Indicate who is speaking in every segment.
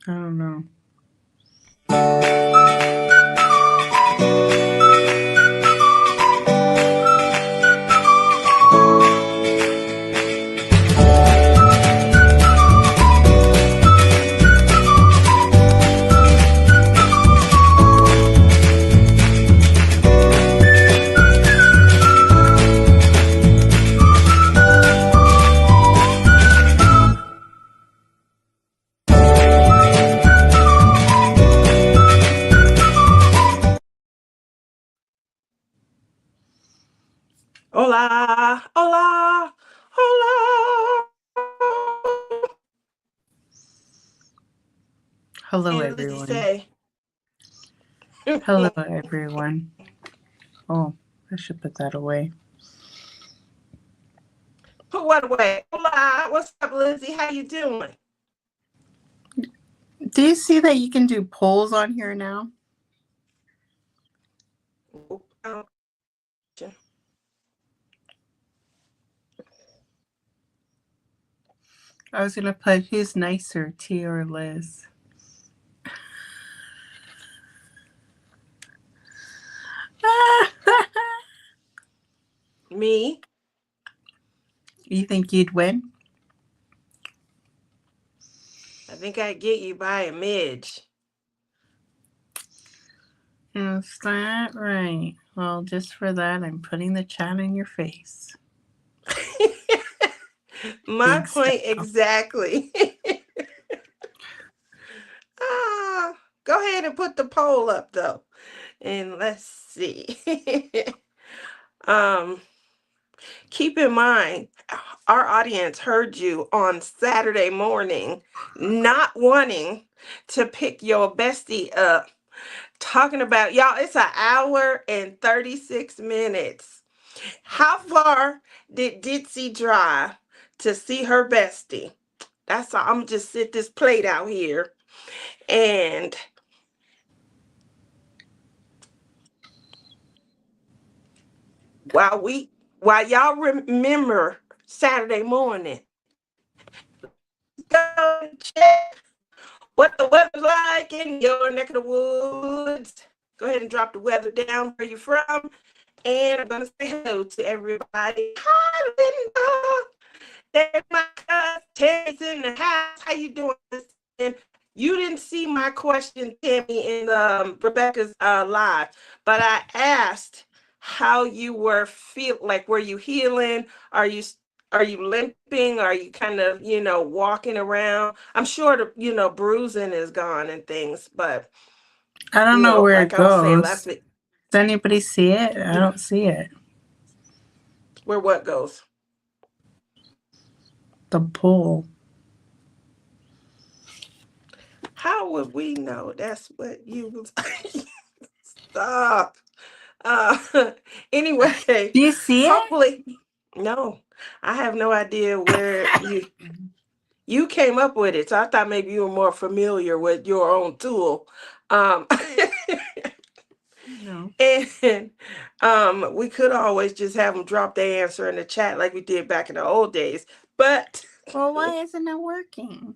Speaker 1: I don't know.
Speaker 2: Hola, hola, hola.
Speaker 1: Hello,
Speaker 2: And Lizzie
Speaker 1: everyone.
Speaker 2: say,
Speaker 1: Hello, everyone. Oh, I should put that away.
Speaker 2: put what away? Hola, what's up, Lizzie? How you doing?
Speaker 1: Do you see that you can do polls on here now? I was going to put who's nicer, T or Liz.
Speaker 2: Me?
Speaker 1: You think you'd win?
Speaker 2: I think I get you by a midge.
Speaker 1: Is that right? Well, just for that, I'm putting the chat in your face.
Speaker 2: My
Speaker 1: Big
Speaker 2: point
Speaker 1: style.
Speaker 2: exactly. ah, go ahead and put the poll up though. And let's see. um Keep in mind, our audience heard you on Saturday morning not wanting to pick your bestie up, talking about y'all. It's an hour and 36 minutes. How far did Ditsy drive to see her bestie? That's all. I'm just sit this plate out here, and while we while y'all remember Saturday morning, go check what the weather's like in your neck of the woods. Go ahead and drop the weather down where you're from. And I'm going to say hello to everybody. Hi, Linda. There's my cousin Tammy's in the house. How you doing? And you didn't see my question, Tammy, in Rebecca's live, but I asked how you were feel like. Were you healing? Are you limping? Are you kind of walking around? I'm sure the bruising is gone and things, but
Speaker 1: I don't know where it
Speaker 2: like I was saying last
Speaker 1: goes.
Speaker 2: week,
Speaker 1: Does anybody see it? I don't see it.
Speaker 2: where what goes?
Speaker 1: The poll.
Speaker 2: How would we know that's what you was? Stop. Uh, anyway,
Speaker 1: Do you see it?
Speaker 2: hopefully, no, I have no idea where you came up with it. So I thought maybe you were more familiar with your own tool. Um,
Speaker 1: No.
Speaker 2: and we could always just have them drop their answer in the chat like we did back in the old days. But
Speaker 1: Well, why isn't it working?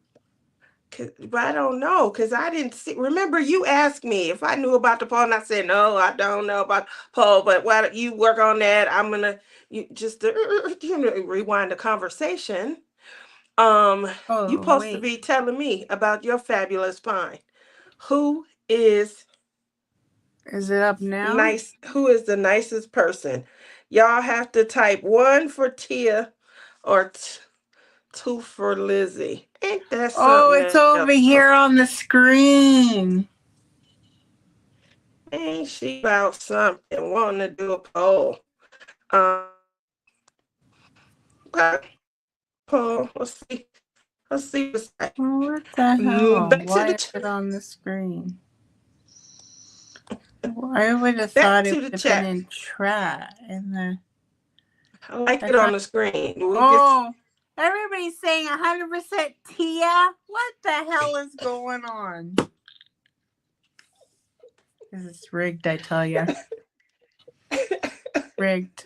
Speaker 2: but I don't know because I didn't see. Remember, you asked me if I knew about the poll, and I said no, I don't know about the poll. But why don't you work on that? I'm gonna you just rewind the conversation. You
Speaker 1: Oh,
Speaker 2: supposed to
Speaker 1: wait.
Speaker 2: be telling me about your fabulous find. Who is
Speaker 1: Is it up now?
Speaker 2: nice? Who is the nicest person? Y'all have to type one for Tia or two for Lizzie. Ain't that
Speaker 1: Oh,
Speaker 2: something
Speaker 1: it's over
Speaker 2: else?
Speaker 1: here on the screen.
Speaker 2: Ain't she about something? Wanting to do a poll. Um, okay. Poll. Let's see what's that.
Speaker 1: Well, what the hell?
Speaker 2: Back to
Speaker 1: Why
Speaker 2: the
Speaker 1: is it on the screen? I would have
Speaker 2: back
Speaker 1: thought it
Speaker 2: to
Speaker 1: would
Speaker 2: the
Speaker 1: have been
Speaker 2: chat.
Speaker 1: in chat.
Speaker 2: I like
Speaker 1: I
Speaker 2: it on
Speaker 1: thought.
Speaker 2: the screen. We just
Speaker 1: Oh, everybody's saying 100% Tia. What the hell is going on? This is rigged, I tell ya. Rigged.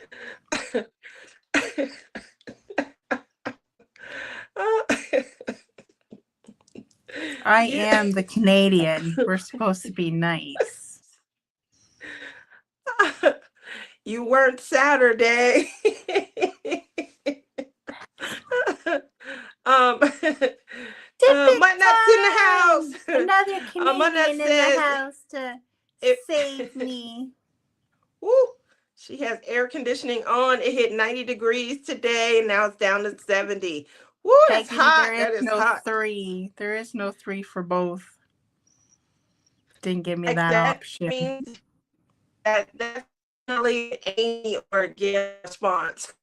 Speaker 1: I
Speaker 2: You-
Speaker 1: am the Canadian. We're supposed to be nice.
Speaker 2: You weren't Saturday. um,
Speaker 1: Tipping
Speaker 2: Muttnut's in the house.
Speaker 1: time! Another
Speaker 2: Muttnut
Speaker 1: Canadian in the
Speaker 2: says,
Speaker 1: house to
Speaker 2: it,
Speaker 1: save me.
Speaker 2: woo, she has air conditioning on. It hit 90 degrees today, and now it's down to 70. Woo, that's
Speaker 1: Peggy,
Speaker 2: hot.
Speaker 1: there is
Speaker 2: That is
Speaker 1: no
Speaker 2: hot.
Speaker 1: 3. There is no 3 for both. Didn't give me
Speaker 2: Like
Speaker 1: that
Speaker 2: that
Speaker 1: option.
Speaker 2: means that's definitely an Amy or a Gail response.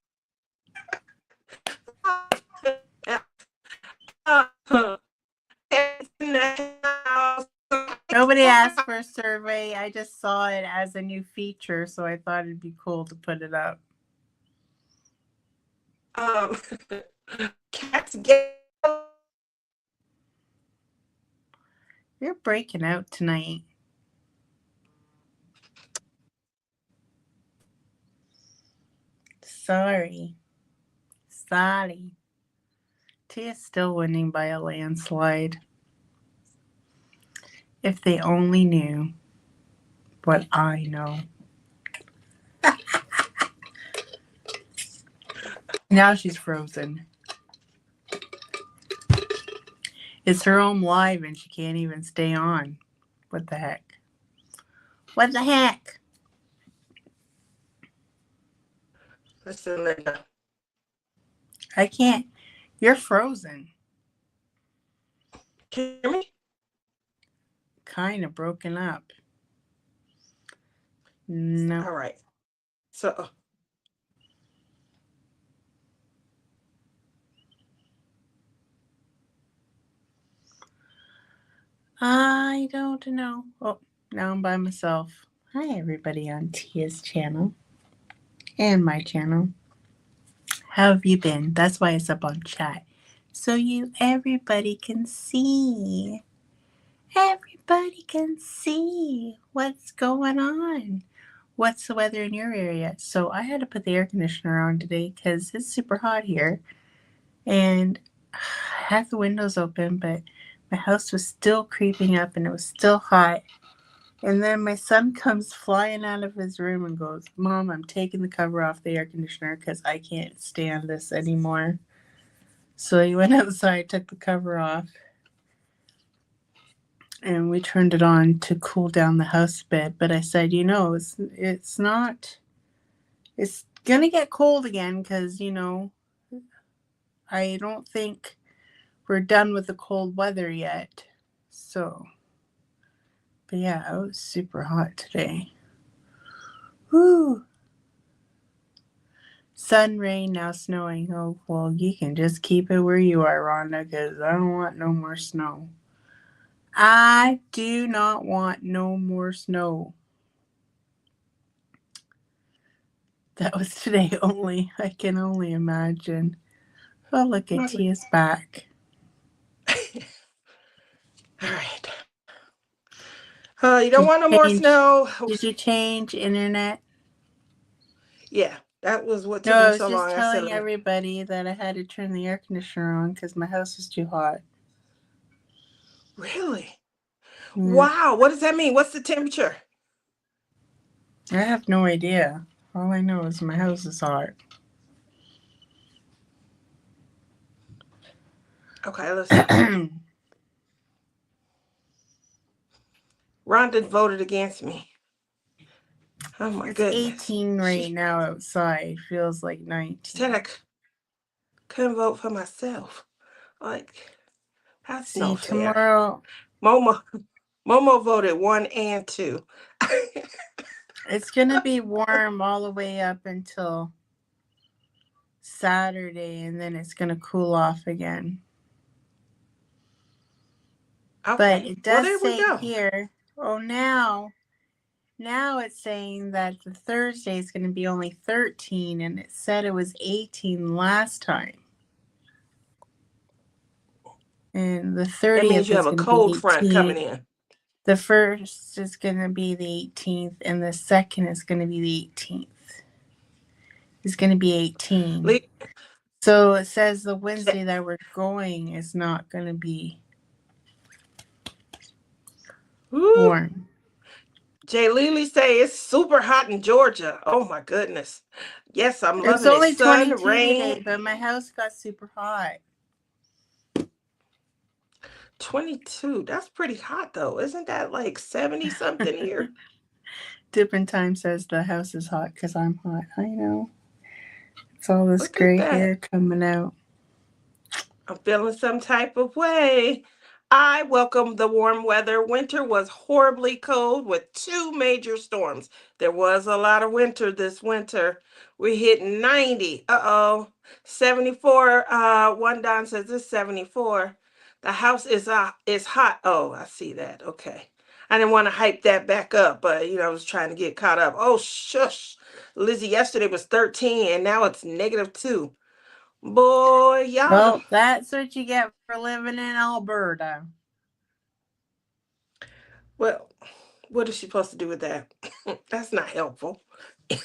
Speaker 1: Nobody asked for a survey. I just saw it as a new feature, so I thought it'd be cool to put it up.
Speaker 2: Cats get.
Speaker 1: You're breaking out tonight. Sorry. Tia's still winning by a landslide. If they only knew what I know. Now she's frozen. It's her own live and she can't even stay on. What the heck? What the heck?
Speaker 2: Listen, Linda.
Speaker 1: I can't. You're frozen.
Speaker 2: Can you hear me?
Speaker 1: Kind of broken up. No.
Speaker 2: All right. So.
Speaker 1: I don't know. Oh, now I'm by myself. Hi, everybody on Tia's channel and my channel. How have you been? That's why it's up on chat. So everybody can see. Everybody can see what's going on. What's the weather in your area? So I had to put the air conditioner on today because it's super hot here. And I had the windows open, but my house was still creeping up and it was still hot. And then my son comes flying out of his room and goes, Mom, I'm taking the cover off the air conditioner because I can't stand this anymore. So he went outside, took the cover off, and we turned it on to cool down the house a bit. But I said, it's not, it's going to get cold again because, I don't think we're done with the cold weather yet. So, but yeah, it was super hot today. Whew. Sun, rain, now snowing. Oh, well, you can just keep it where you are, Rhonda, because I don't want no more snow. I do not want no more snow. That was today only. I can only imagine. Oh, look at Tia's back.
Speaker 2: All right. You don't want no more snow.
Speaker 1: Did you change internet?
Speaker 2: Yeah, that was what
Speaker 1: No,
Speaker 2: took
Speaker 1: I
Speaker 2: me
Speaker 1: was
Speaker 2: so long.
Speaker 1: just
Speaker 2: I said,
Speaker 1: telling everybody that I had to turn the air conditioner on because my house was too hot.
Speaker 2: really?
Speaker 1: Yeah.
Speaker 2: Wow. What does that mean? What's the temperature?
Speaker 1: I have no idea. All I know is my house is hot.
Speaker 2: Okay, listen. Rhonda voted against me. Oh my goodness.
Speaker 1: 18 right now outside. Feels like 19.
Speaker 2: Said I couldn't vote for myself. Like, that's
Speaker 1: See,
Speaker 2: no fair.
Speaker 1: tomorrow.
Speaker 2: Momo voted 1 and 2.
Speaker 1: It's going to be warm all the way up until Saturday, and then it's going to cool off again.
Speaker 2: Okay.
Speaker 1: But it does
Speaker 2: say
Speaker 1: here, now it's saying that the Thursday is going to be only 13, and it said it was 18 last time. And the 30th
Speaker 2: that means you have a cold front coming in.
Speaker 1: The first is going to be the 18th, and the second is going to be the 18th. It's going to be 18. So it says the Wednesday that we're going is not going to be warm.
Speaker 2: Jay Lily say it's super hot in Georgia. Oh my goodness. Yes, I'm
Speaker 1: It's
Speaker 2: loving it.
Speaker 1: only
Speaker 2: Sun,
Speaker 1: 22
Speaker 2: rain.
Speaker 1: today, but my house got super hot.
Speaker 2: 22. That's pretty hot though. Isn't that like 70 something here?
Speaker 1: Dippin' Time says the house is hot because I'm hot. I know. It's all this
Speaker 2: Look at
Speaker 1: gray
Speaker 2: that.
Speaker 1: hair coming out.
Speaker 2: I'm feeling some type of way. I welcome the warm weather. Winter was horribly cold with 2 major storms. There was a lot of winter this winter. We hit 90. 74. One Don says it's 74. The house is hot. Oh, I see that. Okay. I didn't want to hype that back up, but I was trying to get caught up. Oh, shush. Lizzie, yesterday was 13 and now it's -2. Boy, y'all
Speaker 1: Well, that's what you get for living in Alberta.
Speaker 2: Well, what is she supposed to do with that? That's not helpful.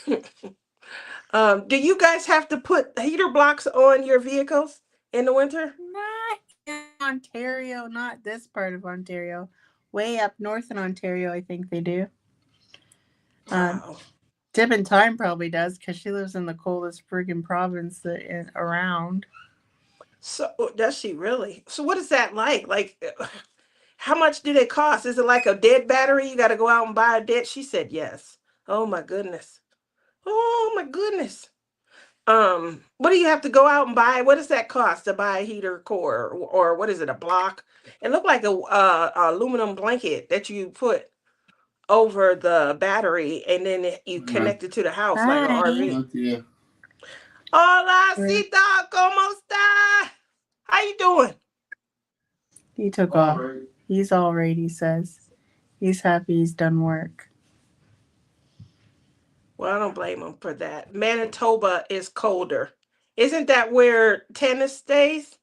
Speaker 2: Do you guys have to put heater blocks on your vehicles in the winter?
Speaker 1: Not in Ontario, not this part of Ontario. Way up north in Ontario, I think they do.
Speaker 2: Wow.
Speaker 1: Dippin' Time probably does because she lives in the coldest friggin' province around.
Speaker 2: So does she really? So what is that like? Like, how much do they cost? Is it like a dead battery? You got to go out and buy a dead? She said yes. Oh my goodness. Oh my goodness. What do you have to go out and buy? What does that cost to buy a heater core or what is it, a block? It looked like a aluminum blanket that you put over the battery and then you connect it to the house like an RV.
Speaker 1: Yeah.
Speaker 2: Hola, Cita, ¿cómo está? How you doing?
Speaker 1: He took off. Right. He's all right, he says. He's happy he's done work.
Speaker 2: Well, I don't blame him for that. Manitoba is colder. Isn't that where tennis stays?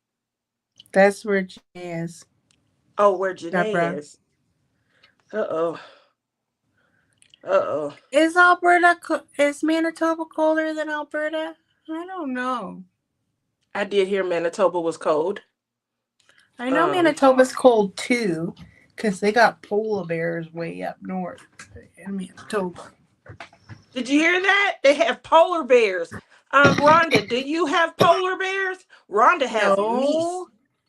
Speaker 1: That's where Janae is.
Speaker 2: Oh, where Janae
Speaker 1: Deborah.
Speaker 2: is. Uh-oh. Uh-oh.
Speaker 1: Is Manitoba colder than Alberta? I don't know.
Speaker 2: I did hear Manitoba was cold.
Speaker 1: I know Manitoba's cold too, because they got polar bears way up north in Manitoba.
Speaker 2: Did you hear that? They have polar bears. Rhonda, do you have polar bears? Rhonda has meese.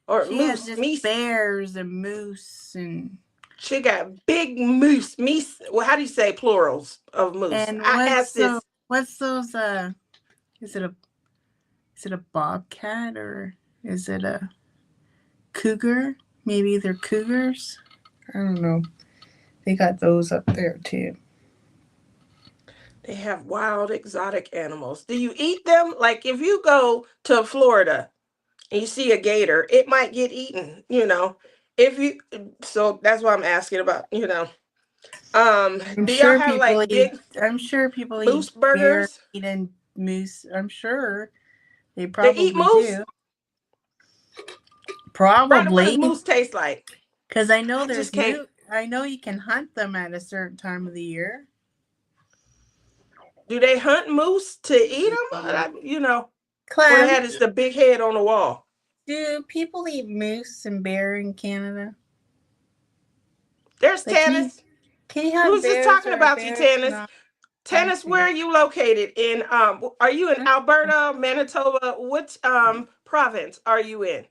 Speaker 2: Or
Speaker 1: she
Speaker 2: moose.
Speaker 1: has
Speaker 2: Meese.
Speaker 1: Bears and moose and...
Speaker 2: She got big moose. Meese. Well, how do you say plurals of moose?
Speaker 1: And what's those, is it a bobcat or is it a cougar? Maybe they're cougars? I don't know. They got those up there too.
Speaker 2: They have wild exotic animals. Do you eat them? Like if you go to Florida and you see a gator, it might get eaten, so that's why I'm asking about, do y'all have like big
Speaker 1: I'm sure people
Speaker 2: moose
Speaker 1: eat
Speaker 2: burgers?
Speaker 1: Eating moose. I'm sure they
Speaker 2: They eat moose?
Speaker 1: do. Probably.
Speaker 2: Rhonda, what does moose taste like?
Speaker 1: Because I know I know you can hunt them at a certain time of the year.
Speaker 2: Do they hunt moose to eat them?
Speaker 1: Clem,
Speaker 2: what they had is the big head on the wall.
Speaker 1: Do people eat moose and bear in Canada?
Speaker 2: There's Tannis.
Speaker 1: Can you have
Speaker 2: Who's just talking about you, Tannis? Tannis, where are you located in? Are you in Alberta, Manitoba? Which province are you in?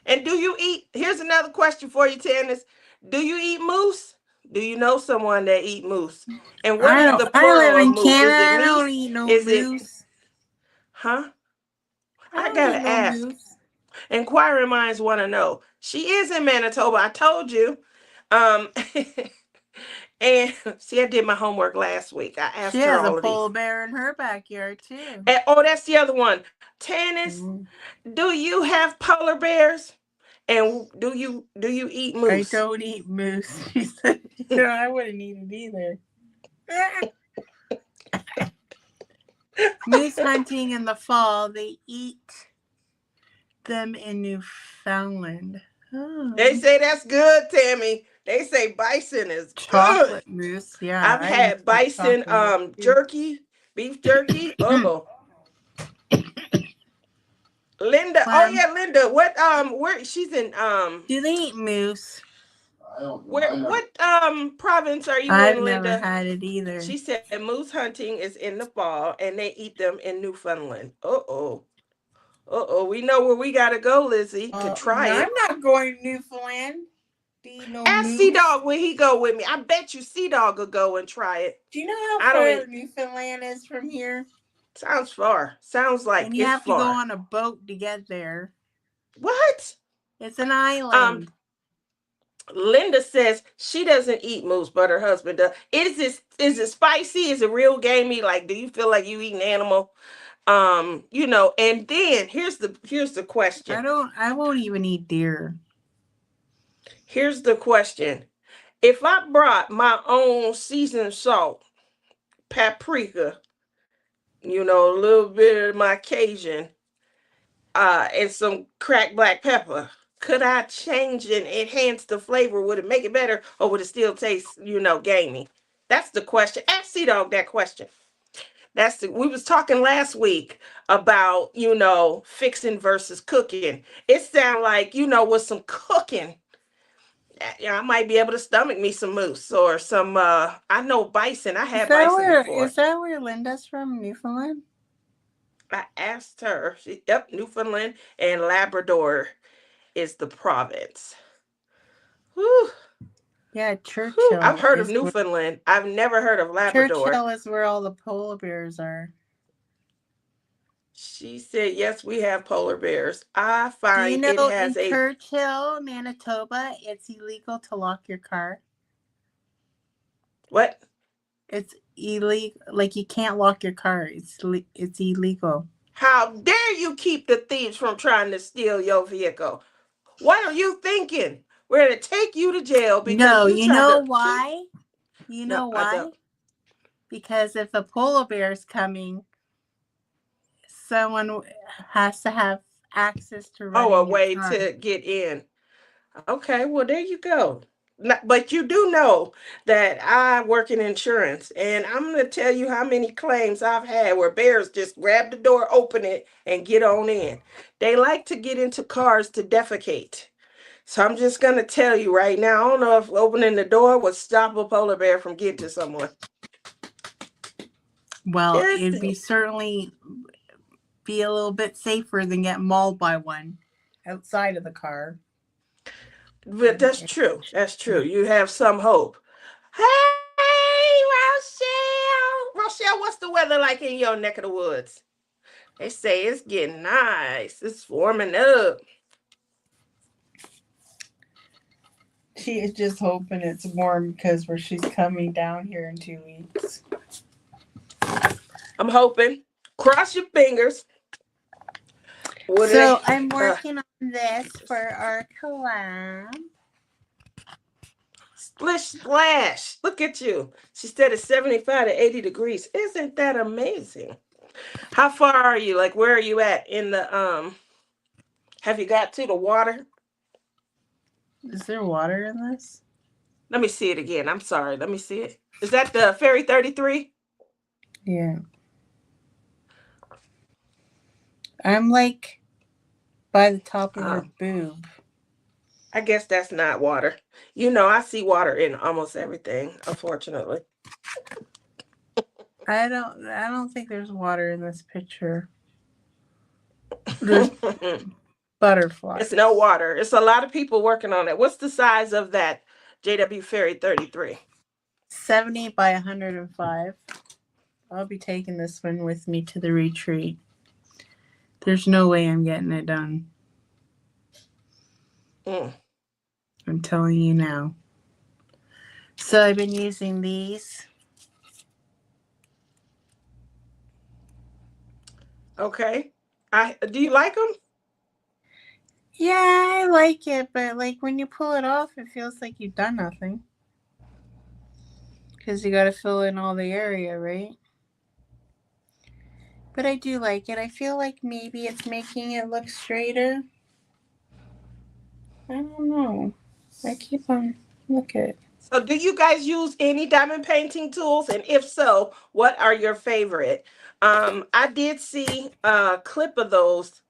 Speaker 2: And do you eat? Here's another question for you, Tannis. Do you eat moose? Do you know someone that eat moose? And what is the plural
Speaker 1: I live in
Speaker 2: of moose?
Speaker 1: Canada.
Speaker 2: Is it
Speaker 1: I don't eat no moose.
Speaker 2: Huh? I gotta ask. Moose. Inquiring minds want to know. She is in Manitoba. I told you. And see, I did my homework last week. I asked her all of these. She has a polar
Speaker 1: bear in her backyard too.
Speaker 2: And, that's the other one. Tannis, do you have polar bears? And do you eat moose?
Speaker 1: I don't eat moose. She said, I wouldn't eat it either. Moose hunting in the fall, they eat them in Newfoundland. Oh.
Speaker 2: They say that's good, Tammy. They say bison is
Speaker 1: chocolate
Speaker 2: good.
Speaker 1: Moose, yeah.
Speaker 2: I've had bison jerky, beef jerky. Oh. Linda. Oh yeah, Linda. What where she's in
Speaker 1: Do they eat moose?
Speaker 2: What province are you
Speaker 1: I've
Speaker 2: in,
Speaker 1: never
Speaker 2: Linda?
Speaker 1: had it either.
Speaker 2: She said moose hunting is in the fall and they eat them in Newfoundland. Uh-oh. Uh-oh. We know where we gotta go, Lizzie, to try
Speaker 1: No, I'm
Speaker 2: it.
Speaker 1: not going to Newfoundland to eat no
Speaker 2: Ask Sea
Speaker 1: moose.
Speaker 2: Dog when he go with me. I bet you Sea Dog will go and try it.
Speaker 1: Do you know how
Speaker 2: I don't
Speaker 1: far
Speaker 2: eat.
Speaker 1: Newfoundland is from here?
Speaker 2: Sounds far. Sounds like
Speaker 1: And you
Speaker 2: it's
Speaker 1: have to go
Speaker 2: far.
Speaker 1: on a boat to get there.
Speaker 2: What?
Speaker 1: It's an
Speaker 2: Um,
Speaker 1: island.
Speaker 2: Linda says she doesn't eat moose, but her husband does. Is it spicy? Is it real gamey? Like, do you feel like you eat an animal? And then here's the question.
Speaker 1: I won't even eat deer.
Speaker 2: Here's the question. If I brought my own seasoned salt, paprika, a little bit of my Cajun, and some cracked black pepper, could I change and enhance the flavor? Would it make it better, or would it still taste, gamey? That's the question. Ask Sea Dog that question. We was talking last week about, fixing versus cooking. It sounds like, with some cooking, I might be able to stomach me some moose or some I know bison. I had bison before.
Speaker 1: Is that where Linda's from, Newfoundland?
Speaker 2: I asked her. Yep, Newfoundland and Labrador is the province. Whew.
Speaker 1: Yeah,
Speaker 2: Whew. I've
Speaker 1: Churchill
Speaker 2: heard of
Speaker 1: is where
Speaker 2: Newfoundland. I've never heard of Labrador.
Speaker 1: Churchill is where all the polar bears are.
Speaker 2: She said, yes, we have polar bears. I
Speaker 1: Do you
Speaker 2: find it
Speaker 1: know in
Speaker 2: has a
Speaker 1: Churchill, Manitoba, it's illegal to lock your car?
Speaker 2: what?
Speaker 1: It's illegal. Like, you can't lock your car. It's illegal.
Speaker 2: How dare you keep the thieves from trying to steal your vehicle? What are you thinking? We're going to take you to jail because
Speaker 1: No,
Speaker 2: you
Speaker 1: you
Speaker 2: tried
Speaker 1: know
Speaker 2: to keep.
Speaker 1: why? You
Speaker 2: No,
Speaker 1: know
Speaker 2: I
Speaker 1: why?
Speaker 2: don't.
Speaker 1: Because if a polar bear is coming, someone has to have access to
Speaker 2: Oh, a
Speaker 1: running your
Speaker 2: way
Speaker 1: car.
Speaker 2: to get in. Okay, well, there you go. But you do know that I work in insurance, and I'm going to tell you how many claims I've had where bears just grab the door, open it, and get on in. They like to get into cars to defecate. So I'm just going to tell you right now, I don't know if opening the door would stop a polar bear from getting to someone.
Speaker 1: Well,
Speaker 2: Just,
Speaker 1: it'd be certainly be a little bit safer than getting mauled by one outside of the car.
Speaker 2: but that's true. That's true. You have some hope. Hey, Rochelle. Rochelle, what's the weather like in your neck of the woods? They say it's getting nice. It's warming up.
Speaker 1: She is just hoping it's warm because she's coming down here in 2 weeks.
Speaker 2: I'm hoping. Cross your fingers.
Speaker 1: So I'm working on this for our collab.
Speaker 2: Splish splash. Look at you. She said it's 75 to 80 degrees. Isn't that amazing? How far are you? Like, where are you at in the have you got to the water?
Speaker 1: Is there water in this?
Speaker 2: Let me see it again. I'm sorry. Let me see it. Is that the Ferry 33?
Speaker 1: Yeah. I'm like by the top of her boob.
Speaker 2: I guess that's not water. I see water in almost everything, unfortunately.
Speaker 1: I don't think there's water in this picture. There's butterflies.
Speaker 2: It's no water. It's a lot of people working on it. What's the size of that JW Ferry 33?
Speaker 1: 70 by 105. I'll be taking this one with me to the retreat. There's no way I'm getting it done. I'm telling you now. So I've been using these.
Speaker 2: Okay. Do you like them?
Speaker 1: Yeah, I like it, but like when you pull it off, it feels like you've done nothing. Because you got to fill in all the area, right? But I do like it. I feel like maybe it's making it look straighter. I don't know. I keep on looking.
Speaker 2: So do you guys use any diamond painting tools? And if so, what are your favorite? I did see a clip of those.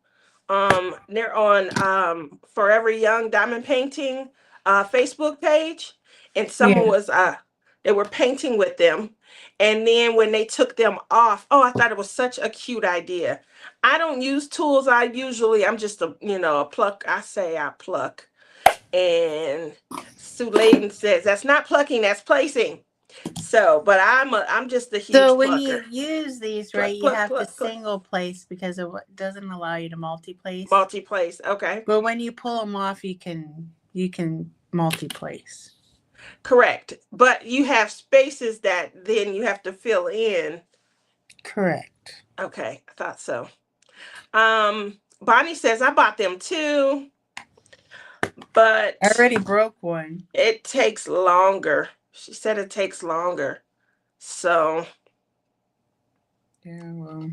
Speaker 2: They're on Forever Young Diamond Painting. Facebook page, and someone
Speaker 1: Yeah.
Speaker 2: was they were painting with them, and then when they took them off, oh, I thought it was such a cute idea. I don't use tools. I'm just a pluck. I say I pluck, and Sue Layden says that's not plucking, that's placing. So, but I'm just a
Speaker 1: So
Speaker 2: huge
Speaker 1: when you
Speaker 2: plucker.
Speaker 1: use these, right,
Speaker 2: Pluck,
Speaker 1: you
Speaker 2: pluck,
Speaker 1: have to
Speaker 2: pluck, pluck.
Speaker 1: single place because it doesn't allow you to multi-place.
Speaker 2: Multi-place. Okay.
Speaker 1: But when you pull them off, you can multi-place.
Speaker 2: Correct. But you have spaces that then you have to fill in.
Speaker 1: Correct.
Speaker 2: Okay, I thought so. Bonnie says I bought them too,
Speaker 1: I
Speaker 2: but
Speaker 1: already broke one.
Speaker 2: it takes longer. She said it takes longer. So
Speaker 1: Yeah, well,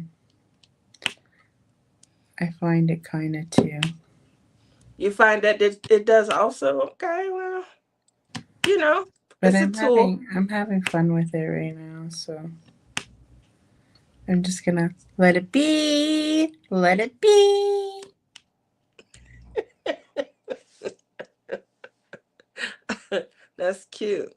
Speaker 1: I find it kind of too.
Speaker 2: you find that it does also. Okay, well, you know,
Speaker 1: But
Speaker 2: it's a tool.
Speaker 1: I'm having fun with it right now, so I'm just gonna let it be. Let it be.
Speaker 2: That's cute.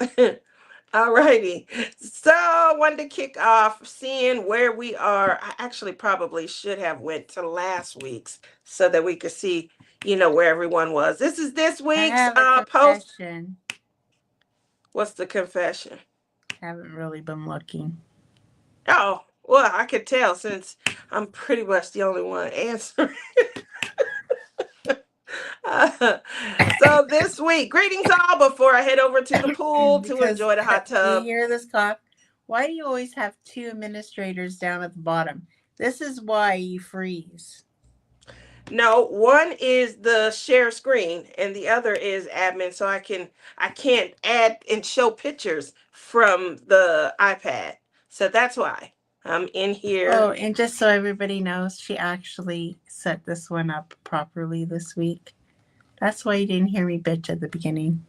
Speaker 2: All righty. So I wanted to kick off seeing where we are. I actually probably should have went to last week's so that we could see, where everyone was. This is this
Speaker 1: I
Speaker 2: week's
Speaker 1: have a
Speaker 2: post.
Speaker 1: confession.
Speaker 2: What's the confession?
Speaker 1: Haven't really been looking.
Speaker 2: Oh, well, I could tell since I'm pretty much the only one answering. So this week, greetings all before I head over to the pool to
Speaker 1: Because
Speaker 2: enjoy the hot
Speaker 1: do you
Speaker 2: tub.
Speaker 1: hear this cough? Why do you always have two administrators down at the bottom? This is why you freeze.
Speaker 2: No, one is the share screen and the other is admin, so I can't add and show pictures from the iPad. So that's why I'm in here.
Speaker 1: Oh, and just so everybody knows, she actually set this one up properly this week. That's why you didn't hear me bitch at the beginning.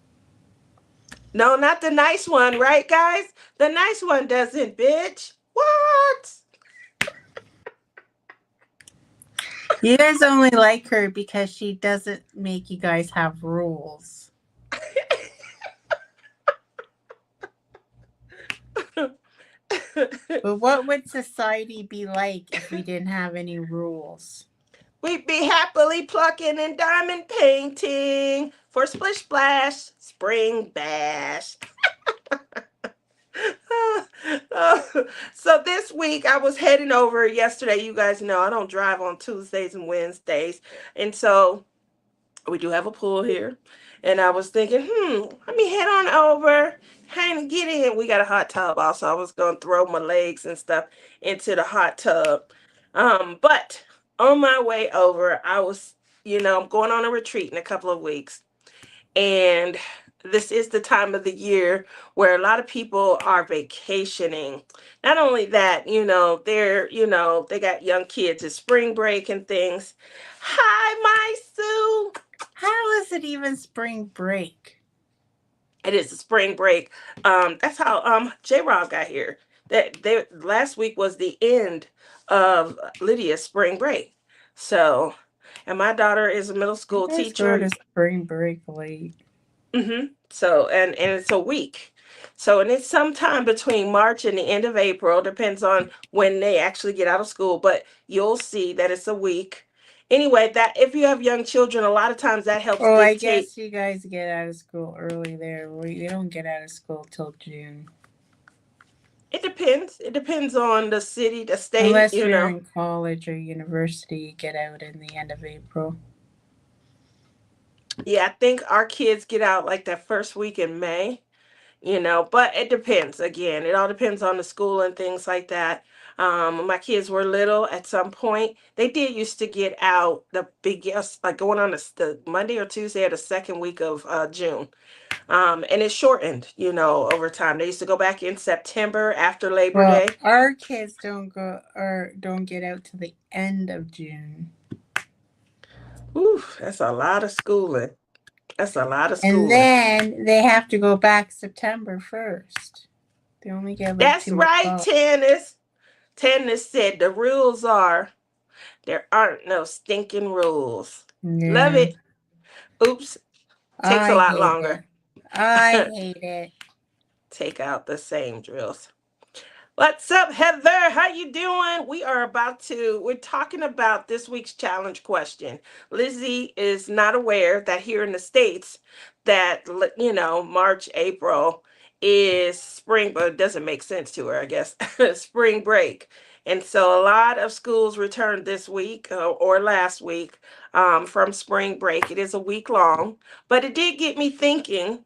Speaker 2: No, not the nice one, right, guys? The nice one doesn't, bitch. What?
Speaker 1: You guys only like her because she doesn't make you guys have rules. But what would society be like if we didn't have any rules?
Speaker 2: We'd be happily plucking and diamond painting for Splish Splash Spring Bash. So this week I was heading over yesterday. You guys know I don't drive on Tuesdays and Wednesdays. And so we do have a pool here. And I was thinking, let me head on over, kind of get in. We got a hot tub also. I was going to throw my legs and stuff into the hot tub. But on my way over, I was, I'm going on a retreat in a couple of weeks. And this is the time of the year where a lot of people are vacationing. Not only that, they got young kids, it's spring break and things. Hi, my Sue.
Speaker 1: How is it even spring break?
Speaker 2: It is a spring break. That's how J Rob got here. Last week was the end of Lydia's spring break. So, and my daughter is a middle
Speaker 1: You
Speaker 2: school
Speaker 1: guys go
Speaker 2: teacher.
Speaker 1: to spring break late.
Speaker 2: So, and it's a week. So, and it's sometime between March and the end of April, depends on when they actually get out of school, but you'll see that it's a week. Anyway, that if you have young children, a lot of times that helps
Speaker 1: Oh, I
Speaker 2: dictate.
Speaker 1: guess you guys get out of school early there. We don't get out of school till June.
Speaker 2: It depends. It depends on the city, the state,
Speaker 1: Unless you're in college or university, you get out in the end of April.
Speaker 2: Yeah, I think our kids get out like that first week in May, but it depends. Again, it all depends on the school and things like that. When my kids were little, at some point, they did used to get out the biggest, like going on the Monday or Tuesday or the second week of June. And it shortened, over time. They used to go back in September after Labor
Speaker 1: Well,
Speaker 2: Day.
Speaker 1: our kids don't get out to the end of June.
Speaker 2: Ooh, that's a lot of schooling. That's a lot of
Speaker 1: And
Speaker 2: schooling.
Speaker 1: then they have to go back September 1st. They only get like
Speaker 2: That's
Speaker 1: 2 months
Speaker 2: right,
Speaker 1: off.
Speaker 2: Tennis. Tennis said the rules are there aren't no stinking rules. Love
Speaker 1: Yeah.
Speaker 2: it. Oops. Takes a
Speaker 1: I
Speaker 2: lot
Speaker 1: hate
Speaker 2: longer.
Speaker 1: it. I hate it.
Speaker 2: Take out the same drills. What's up, Heather? How you doing? We're talking about this week's challenge question. Lizzie is not aware that here in the States that, March, April is spring, but it doesn't make sense to her, I guess, spring break. And so a lot of schools returned this week or last week from spring break. It is a week long, but it did get me thinking,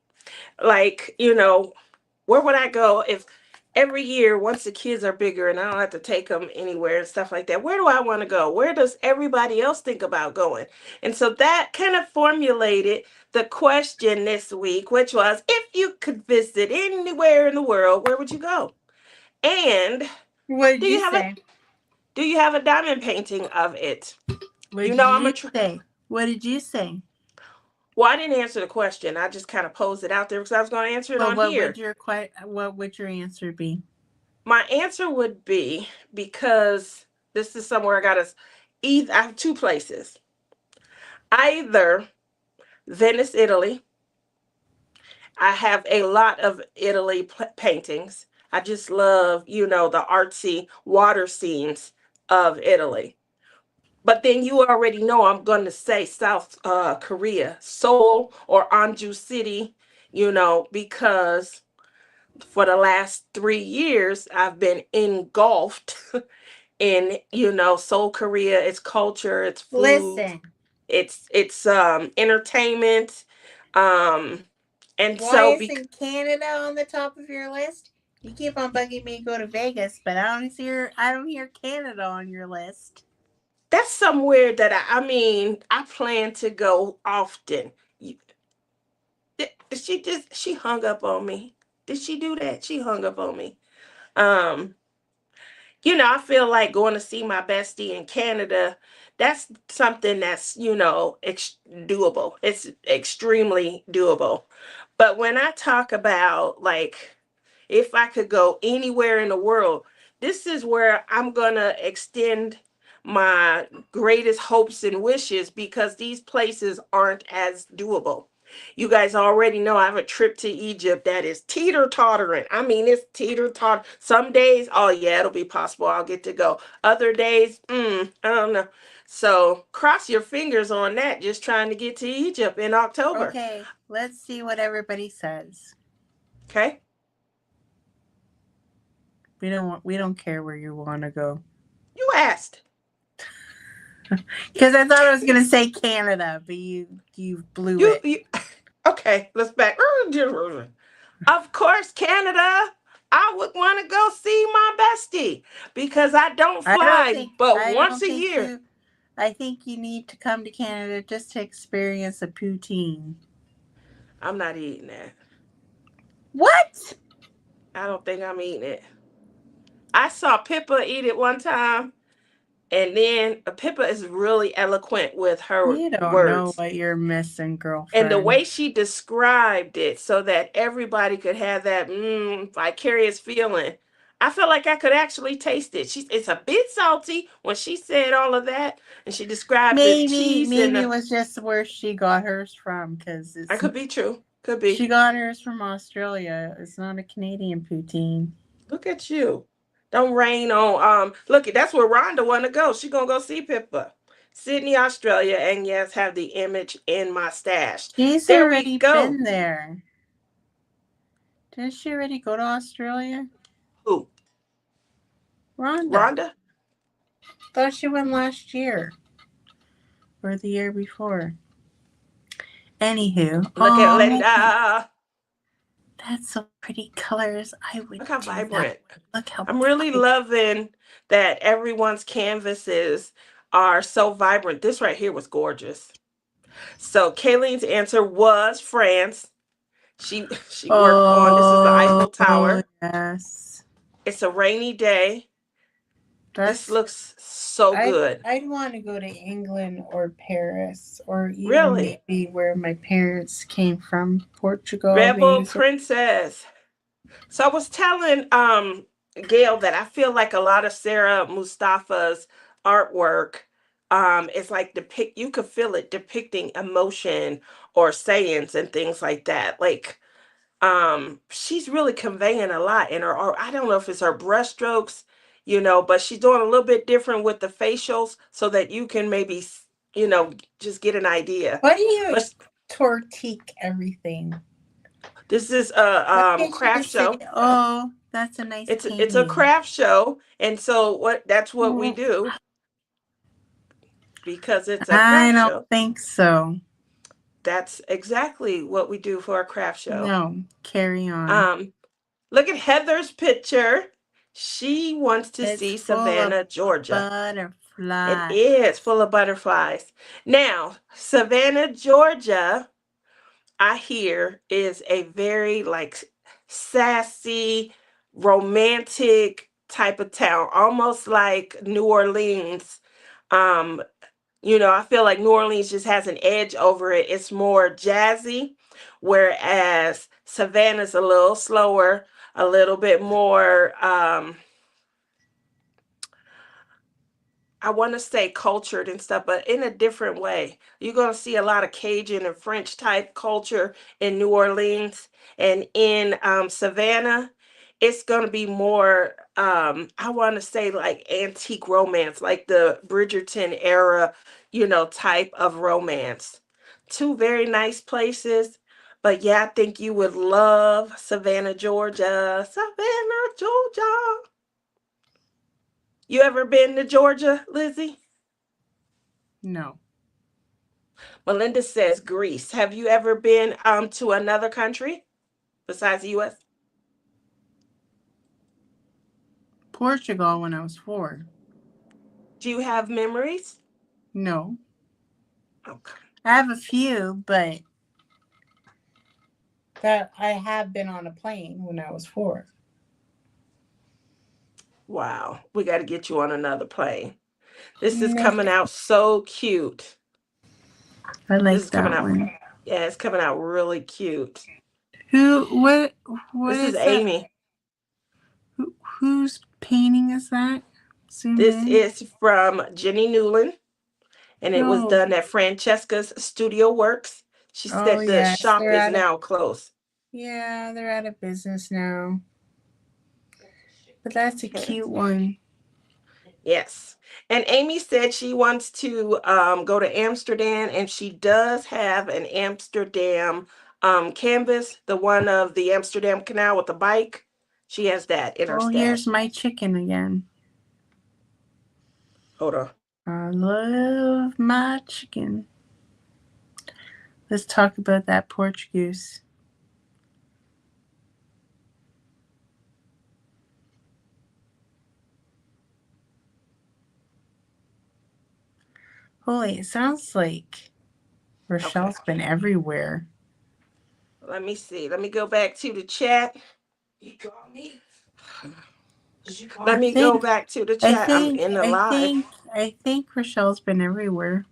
Speaker 2: like, where would I go if every year, once the kids are bigger and I don't have to take them anywhere and stuff like that, where do I want to go? Where does everybody else think about going? And so that kind of formulated the question this week, which was, if you could visit anywhere in the world, where would you go? And
Speaker 1: What
Speaker 2: do
Speaker 1: did
Speaker 2: you
Speaker 1: you
Speaker 2: have a
Speaker 1: say?
Speaker 2: do you have a diamond painting of it?
Speaker 1: What
Speaker 2: You
Speaker 1: did
Speaker 2: know, I'm a
Speaker 1: you say? What did you say?
Speaker 2: well, I didn't answer the question. I just kind of posed it out there because I was going to answer it
Speaker 1: Well,
Speaker 2: on here.
Speaker 1: what would your answer be?
Speaker 2: My answer would be, because this is somewhere I have two places. Either Venice, Italy. I have a lot of Italy paintings. I just love, the artsy water scenes of Italy. But then you already know I'm going to say South Korea, Seoul or Anju City, because for the last 3 years I've been engulfed in, Seoul, Korea, its culture, its food,
Speaker 1: Listen,
Speaker 2: its entertainment. Um and
Speaker 1: why
Speaker 2: so
Speaker 1: isn't Canada on the top of your list? You keep on bugging me to go to Vegas, but I don't hear Canada on your list.
Speaker 2: that's somewhere that I plan to go often. She hung up on me. Did she do that? She hung up on me. Um I feel like going to see my bestie in Canada, that's something that's, doable. It's extremely doable. But when I talk about, like, if I could go anywhere in the world, this is where I'm going to extend my greatest hopes and wishes, because these places aren't as doable. You guys already know I have a trip to Egypt that is teeter-tottering. I mean, it's teeter-totter. Some days, oh yeah, it'll be possible I'll get to go. Other days, I don't know. So cross your fingers on that, just trying to get to Egypt in October.
Speaker 1: Okay, let's see what everybody says.
Speaker 2: Okay?
Speaker 1: We don't care where you want to go.
Speaker 2: You asked.
Speaker 1: Because I thought I was gonna say Canada, but you blew
Speaker 2: You,
Speaker 1: it.
Speaker 2: you okay, let's back. Of course, Canada. I would want to go see my bestie because I don't
Speaker 1: I don't
Speaker 2: fly
Speaker 1: think
Speaker 2: but
Speaker 1: I
Speaker 2: once
Speaker 1: don't
Speaker 2: a
Speaker 1: think
Speaker 2: year.
Speaker 1: you I think you need to come to Canada just to experience a poutine.
Speaker 2: I'm not eating that.
Speaker 1: What?
Speaker 2: I don't think I'm eating it. I saw Pippa eat it one time, and then Pippa is really eloquent with her
Speaker 1: You don't know
Speaker 2: words.
Speaker 1: what you're missing,
Speaker 2: And the
Speaker 1: girlfriend.
Speaker 2: way she described it so that everybody could have that vicarious feeling, I felt like I could actually taste it. It's a bit salty when she said all of that, and she described the
Speaker 1: Maybe
Speaker 2: cheese
Speaker 1: maybe it was just where she got hers from, because
Speaker 2: I
Speaker 1: it's
Speaker 2: could be true. Could
Speaker 1: she
Speaker 2: be.
Speaker 1: got hers from Australia. It's not a Canadian poutine.
Speaker 2: Look at you. Don't rain on look, that's where Rhonda wanna go. She gonna go see Pippa. Sydney, Australia, and yes, have the image in my stash.
Speaker 1: She's
Speaker 2: There we
Speaker 1: already
Speaker 2: go.
Speaker 1: been there. Didn't she already go to Australia?
Speaker 2: Who?
Speaker 1: Rhonda.
Speaker 2: Rhonda?
Speaker 1: Thought she went last year or the year before. Anywho,
Speaker 2: Look at
Speaker 1: okay.
Speaker 2: Linda.
Speaker 1: That's so pretty colors. I would
Speaker 2: Look how
Speaker 1: do that.
Speaker 2: vibrant.
Speaker 1: Look how
Speaker 2: I'm really
Speaker 1: bright.
Speaker 2: loving that everyone's canvases are so vibrant. This right here was gorgeous. So Kayleen's answer was France. She worked on, this is the Eiffel
Speaker 1: Oh,
Speaker 2: Tower.
Speaker 1: yes.
Speaker 2: It's a rainy day. This
Speaker 1: That's
Speaker 2: looks so
Speaker 1: I'd
Speaker 2: good.
Speaker 1: I'd want to go to England or Paris or even
Speaker 2: Really.
Speaker 1: maybe where my parents came from, Portugal
Speaker 2: Rebel
Speaker 1: maybe.
Speaker 2: Princess. So I was telling Gail that I feel like a lot of Sarah Mustafa's artwork it's like you could feel it depicting emotion or sayings and things like that. Like she's really conveying a lot in her, or I don't know if it's her brushstrokes, but she's doing a little bit different with the facials so that you can maybe just get an idea.
Speaker 1: Why do you
Speaker 2: But
Speaker 1: tortique everything?
Speaker 2: this is
Speaker 1: Why
Speaker 2: a
Speaker 1: can't you
Speaker 2: craft
Speaker 1: just say,
Speaker 2: show.
Speaker 1: "Oh, that's a nice
Speaker 2: It's a
Speaker 1: painting"?
Speaker 2: craft show, and so that's what we
Speaker 1: Well,
Speaker 2: do because it's a
Speaker 1: I
Speaker 2: craft
Speaker 1: don't
Speaker 2: show.
Speaker 1: think so.
Speaker 2: That's exactly what we do for a craft show.
Speaker 1: No, carry on.
Speaker 2: Um, Look at Heather's picture. She wants to
Speaker 1: It's
Speaker 2: see
Speaker 1: full of
Speaker 2: Savannah, Georgia. It
Speaker 1: butterflies.
Speaker 2: is full of butterflies. Now, Savannah, Georgia, I hear is a very like sassy, romantic type of town, almost like New Orleans. Um, I feel like New Orleans just has an edge over it. It's more jazzy, whereas Savannah's a little slower, a little bit more I want to say cultured and stuff, but in a different way. You're going to see a lot of Cajun and French type culture in New Orleans, and in Savannah, it's going to be more, I want to say like antique romance, like the Bridgerton era, type of romance. Two very nice places. But yeah, I think you would love Savannah, Georgia. Savannah, Georgia. You ever been to Georgia, Lizzie?
Speaker 1: No.
Speaker 2: Melinda says Greece. Have you ever been to another country besides the US?
Speaker 1: Portugal when I was 4.
Speaker 2: Do you have memories?
Speaker 1: No.
Speaker 2: Okay.
Speaker 1: I have a few, but that I have been on a plane when I was 4.
Speaker 2: Wow. We got to get you on another plane. This is
Speaker 1: No,
Speaker 2: coming out so cute.
Speaker 1: I
Speaker 2: This
Speaker 1: like
Speaker 2: is coming
Speaker 1: that
Speaker 2: out.
Speaker 1: one.
Speaker 2: Yeah, it's coming out really cute.
Speaker 1: Who? What
Speaker 2: This is
Speaker 1: is that?
Speaker 2: Amy.
Speaker 1: Whose painting is that? Zoom
Speaker 2: This
Speaker 1: in.
Speaker 2: is from Jenny Newland, and it was
Speaker 1: Oh,
Speaker 2: done at Francesca's Studio Works. She
Speaker 1: oh
Speaker 2: said the
Speaker 1: yes,
Speaker 2: shop is now closed.
Speaker 1: they're out of business now. But that's a cute one.
Speaker 2: Yes. And Amy said she wants to go to Amsterdam, and she does have an Amsterdam canvas, the one of the Amsterdam Canal with the bike. She has that in her
Speaker 1: Oh, here's
Speaker 2: stash.
Speaker 1: my chicken again.
Speaker 2: Hold on.
Speaker 1: I love my chicken. Let's talk about that Portuguese. Holy, it sounds like
Speaker 2: Okay.
Speaker 1: Rochelle's been everywhere.
Speaker 2: Let me see. Let me go back to the chat. You call me? Let
Speaker 1: I
Speaker 2: me go
Speaker 1: think,
Speaker 2: back to the
Speaker 1: I
Speaker 2: chat. I'm
Speaker 1: think,
Speaker 2: in the
Speaker 1: I
Speaker 2: live.
Speaker 1: think, I think Rochelle's been everywhere.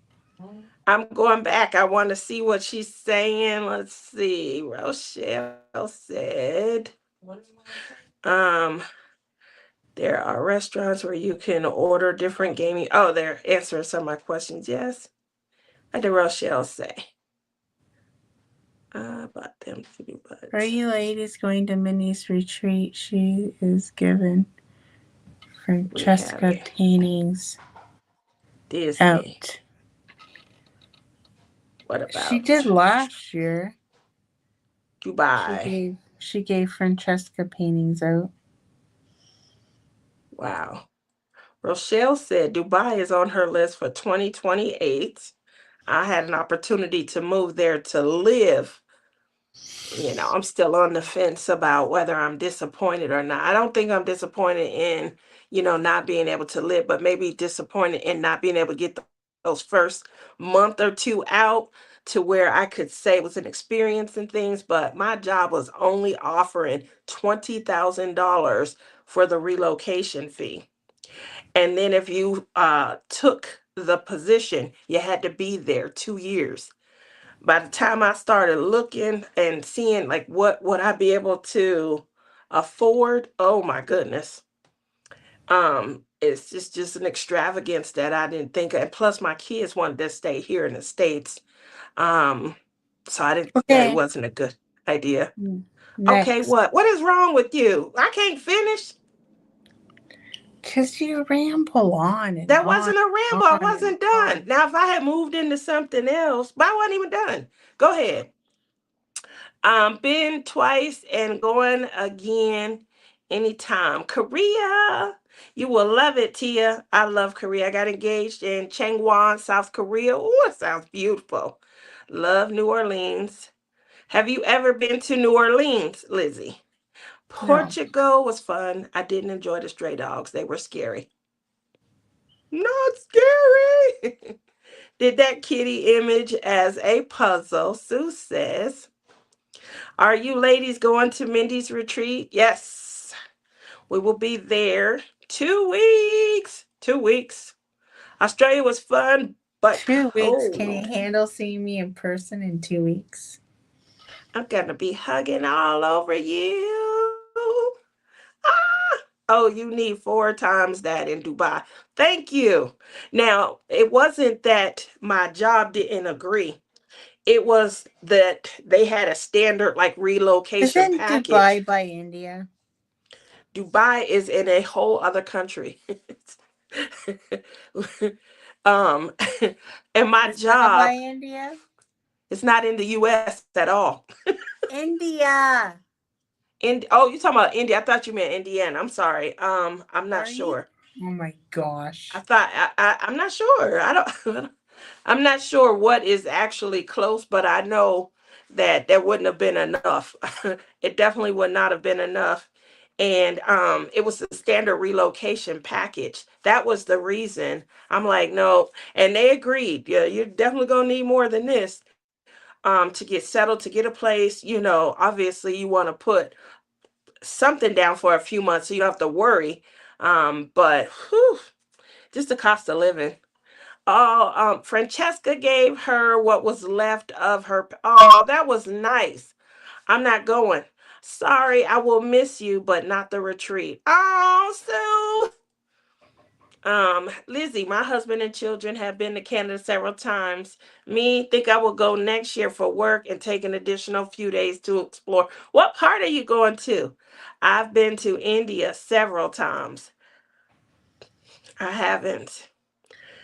Speaker 2: I'm going back. I want to see what she's saying. Let's see. Rochelle said, um, there are restaurants where you can order different gaming. Oh, they're answering some of my questions. Yes. What did Rochelle say? I bought them too, but
Speaker 1: Are you ladies going to Minnie's retreat? She is given
Speaker 2: we have
Speaker 1: Francesca
Speaker 2: it.
Speaker 1: paintings
Speaker 2: Disney.
Speaker 1: out.
Speaker 2: What
Speaker 1: She
Speaker 2: about
Speaker 1: did last year. She
Speaker 2: Dubai?
Speaker 1: gave she gave Francesca paintings out.
Speaker 2: Wow. Rochelle said Dubai is on her list for 2028. I had an opportunity to move there to live. I'm still on the fence about whether I'm disappointed or not. I don't think I'm disappointed in, not being able to live, but maybe disappointed in not being able to get those first month or two out to where I could say it was an experience and things. But my job was only offering $20,000 for the relocation fee. And then if you took the position, you had to be there 2 years. By the time I started looking and seeing like what would I be able to afford, oh my goodness. it's just an extravagance that I didn't think of. And plus, my kids wanted to stay here in the States. Um, so I didn't, it
Speaker 1: Okay.
Speaker 2: wasn't a good idea. Okay,
Speaker 1: Next.
Speaker 2: what? What is wrong with you? I can't finish.
Speaker 1: Because you ramble on and
Speaker 2: That
Speaker 1: on
Speaker 2: wasn't a
Speaker 1: and
Speaker 2: ramble. I
Speaker 1: on and
Speaker 2: wasn't done.
Speaker 1: on.
Speaker 2: Now, if I had moved into something else, but I wasn't even done. Go ahead. Been twice and going again anytime. Korea. You will love it, Tia. I love Korea. I got engaged in Changwon, South Korea. Oh, it sounds beautiful. Love New Orleans. Have you ever been to New Orleans, Lizzie?
Speaker 1: No.
Speaker 2: Portugal was fun. I didn't enjoy the stray dogs. They were scary. Not scary. Did that kitty image as a puzzle. Sue says, are you ladies going to Mindy's retreat? Yes. We will be there 2 weeks. 2 weeks. Australia was fun, but
Speaker 1: 2 weeks. Can you
Speaker 2: cold.
Speaker 1: handle seeing me in person in 2 weeks?
Speaker 2: I'm going to be hugging all over you. Ah! Oh, you need 4 times that in Dubai. Thank you. Now, it wasn't that my job didn't agree. It was that they had a standard like relocation
Speaker 1: Isn't
Speaker 2: package.
Speaker 1: Dubai by India?
Speaker 2: Dubai is in a whole other country. um, and my
Speaker 1: It's not by
Speaker 2: job
Speaker 1: India?
Speaker 2: is not in the US at all.
Speaker 1: India.
Speaker 2: Oh, you talking about India? I thought you meant Indiana. I'm sorry. I'm not
Speaker 1: Are you?
Speaker 2: sure.
Speaker 1: Oh my
Speaker 2: I
Speaker 1: gosh.
Speaker 2: thought I'm not sure. I don't. I'm not sure what is actually close, but I know that there wouldn't have been enough. It definitely would not have been enough. And it was the standard relocation package. That was the reason. I'm like, no. And they agreed. Yeah, you're definitely gonna need more than this to get settled, to get a place. Obviously you want to put something down for a few months so you don't have to worry. But whew, just the cost of living. Oh, Francesca gave her what was left of her. Oh, that was nice. I'm not going. Sorry, I will miss you, but not the retreat. Oh, Sue. Lizzie, my husband and children have been to Canada several times. Me, think I will go next year for work and take an additional few days to explore. What part are you going to? I've been to India several times. I haven't.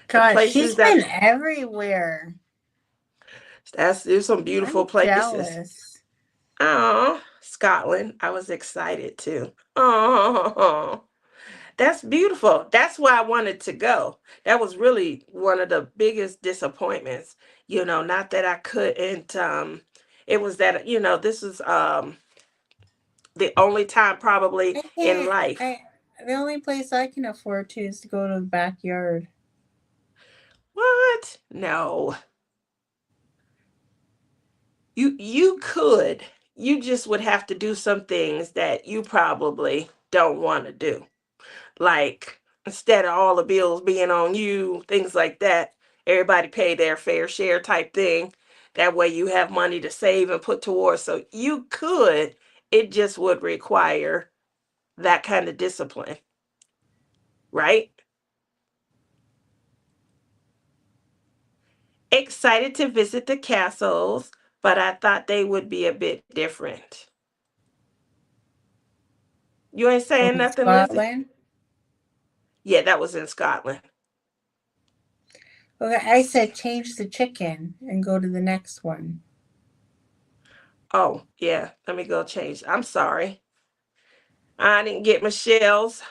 Speaker 2: The
Speaker 1: Gosh, she's
Speaker 2: places that
Speaker 1: been everywhere.
Speaker 2: there's some beautiful
Speaker 1: I'm
Speaker 2: places.
Speaker 1: jealous.
Speaker 2: Oh, Scotland. I was excited too. Oh, that's beautiful. That's why I wanted to go. That was really one of the biggest disappointments. Not that I couldn't. It was that this is the only time probably
Speaker 1: I
Speaker 2: in
Speaker 1: can't.
Speaker 2: life.
Speaker 1: The only place I can afford to is to go to the backyard.
Speaker 2: What? No, you could. You just would have to do some things that you probably don't want to do. Like, instead of all the bills being on you, things like that, everybody pay their fair share type thing. That way you have money to save and put towards. So you could, it just would require that kind of discipline, right? Excited to visit the castles, but I thought they would be a bit different. You ain't saying
Speaker 1: In
Speaker 2: nothing, Lizzie?
Speaker 1: Scotland.
Speaker 2: Yeah, that was in Scotland.
Speaker 1: Okay, I said change the chicken and go to the next one.
Speaker 2: Oh, yeah, let me go change. I'm sorry. I didn't get Michelle's.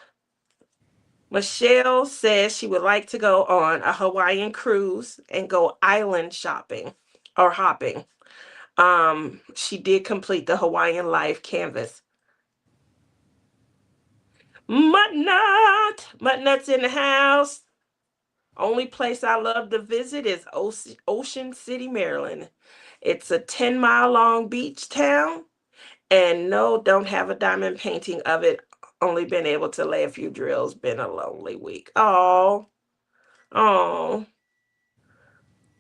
Speaker 2: Michelle says she would like to go on a Hawaiian cruise and go island shopping or hopping. She did complete the Hawaiian Life canvas. Muttnut in the house. Only place I love to visit is Ocean City, Maryland. It's a 10-mile long beach town, and no, don't have a diamond painting of it. Only been able to lay a few drills. Been a lonely week. Oh, oh.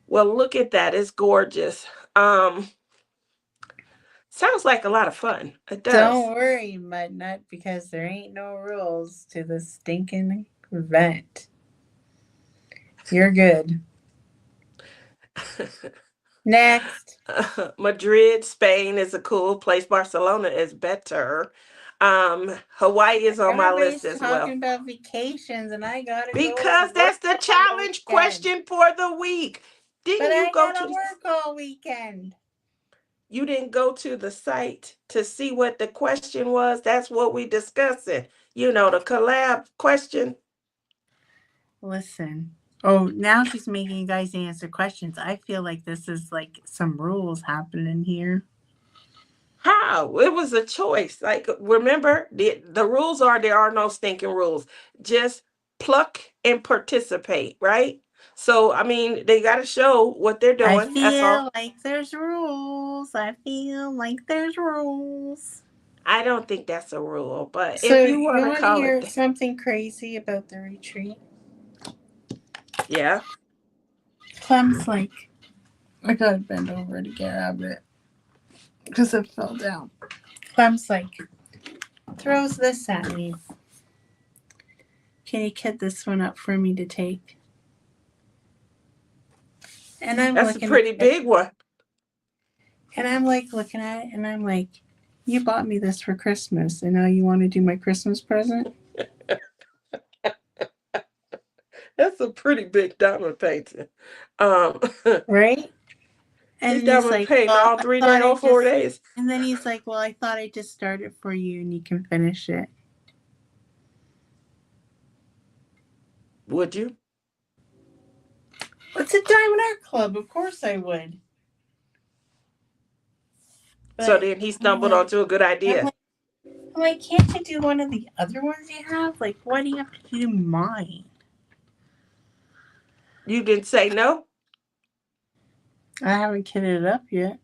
Speaker 2: Well, look at that. It's gorgeous. Um, Sounds like a lot of fun. It
Speaker 1: Don't
Speaker 2: does.
Speaker 1: worry, Mudnut, because there ain't no rules to this stinking Vent. You're good. Next.
Speaker 2: Madrid, Spain is a cool place. Barcelona is better. Hawaii is on my list
Speaker 1: Everybody's
Speaker 2: as
Speaker 1: talking
Speaker 2: well.
Speaker 1: about vacations, and I gotta go to
Speaker 2: Because
Speaker 1: work
Speaker 2: that's the
Speaker 1: all
Speaker 2: challenge
Speaker 1: weekend.
Speaker 2: question for the week.
Speaker 1: But
Speaker 2: Didn't you
Speaker 1: I
Speaker 2: go to
Speaker 1: gotta
Speaker 2: the
Speaker 1: work all weekend.
Speaker 2: you didn't go to the site to see what the question was? That's what we discussing. You know, the collab question.
Speaker 1: Listen. Oh, now she's making you guys answer questions. I feel like this is like some rules happening here.
Speaker 2: How? It was a choice. Like, remember, the rules are there are no stinking rules. Just pluck and participate, right? So, I mean, they got to show what they're
Speaker 1: I
Speaker 2: doing. That's all.
Speaker 1: feel like there's rules. I feel like there's rules.
Speaker 2: I don't think that's a rule, but
Speaker 1: So,
Speaker 2: if you want
Speaker 1: you
Speaker 2: to
Speaker 1: want to
Speaker 2: call it
Speaker 1: hear
Speaker 2: that,
Speaker 1: something crazy about the retreat?
Speaker 2: yeah.
Speaker 1: Clem's like, I gotta bend over to get out of it because it fell down. Clem's like, throws this at me. Can you kid this one up for me to take? And I'm
Speaker 2: That's a
Speaker 1: looking at
Speaker 2: pretty
Speaker 1: it,
Speaker 2: big one.
Speaker 1: and I'm like looking at it, and I'm like, you bought me this for Christmas, and now you want to do my Christmas present?
Speaker 2: That's a pretty big diamond painting. Um,
Speaker 1: Right?
Speaker 2: he
Speaker 1: And he's
Speaker 2: diamond
Speaker 1: like,
Speaker 2: painting
Speaker 1: well,
Speaker 2: all
Speaker 1: I
Speaker 2: 3 day,
Speaker 1: thought I
Speaker 2: all 4
Speaker 1: just,
Speaker 2: days.
Speaker 1: and then he's like, well, I thought I just started for you and you can finish it.
Speaker 2: Would you?
Speaker 1: It's a Diamond Art Club. Of course I would.
Speaker 2: So
Speaker 1: But
Speaker 2: then he
Speaker 1: I'm
Speaker 2: stumbled
Speaker 1: like,
Speaker 2: onto a good
Speaker 1: I'm
Speaker 2: idea.
Speaker 1: like, I'm like, can't you do one of the other ones you have? Like, why do you have to do mine?
Speaker 2: You didn't say no?
Speaker 1: I haven't kitted it up yet.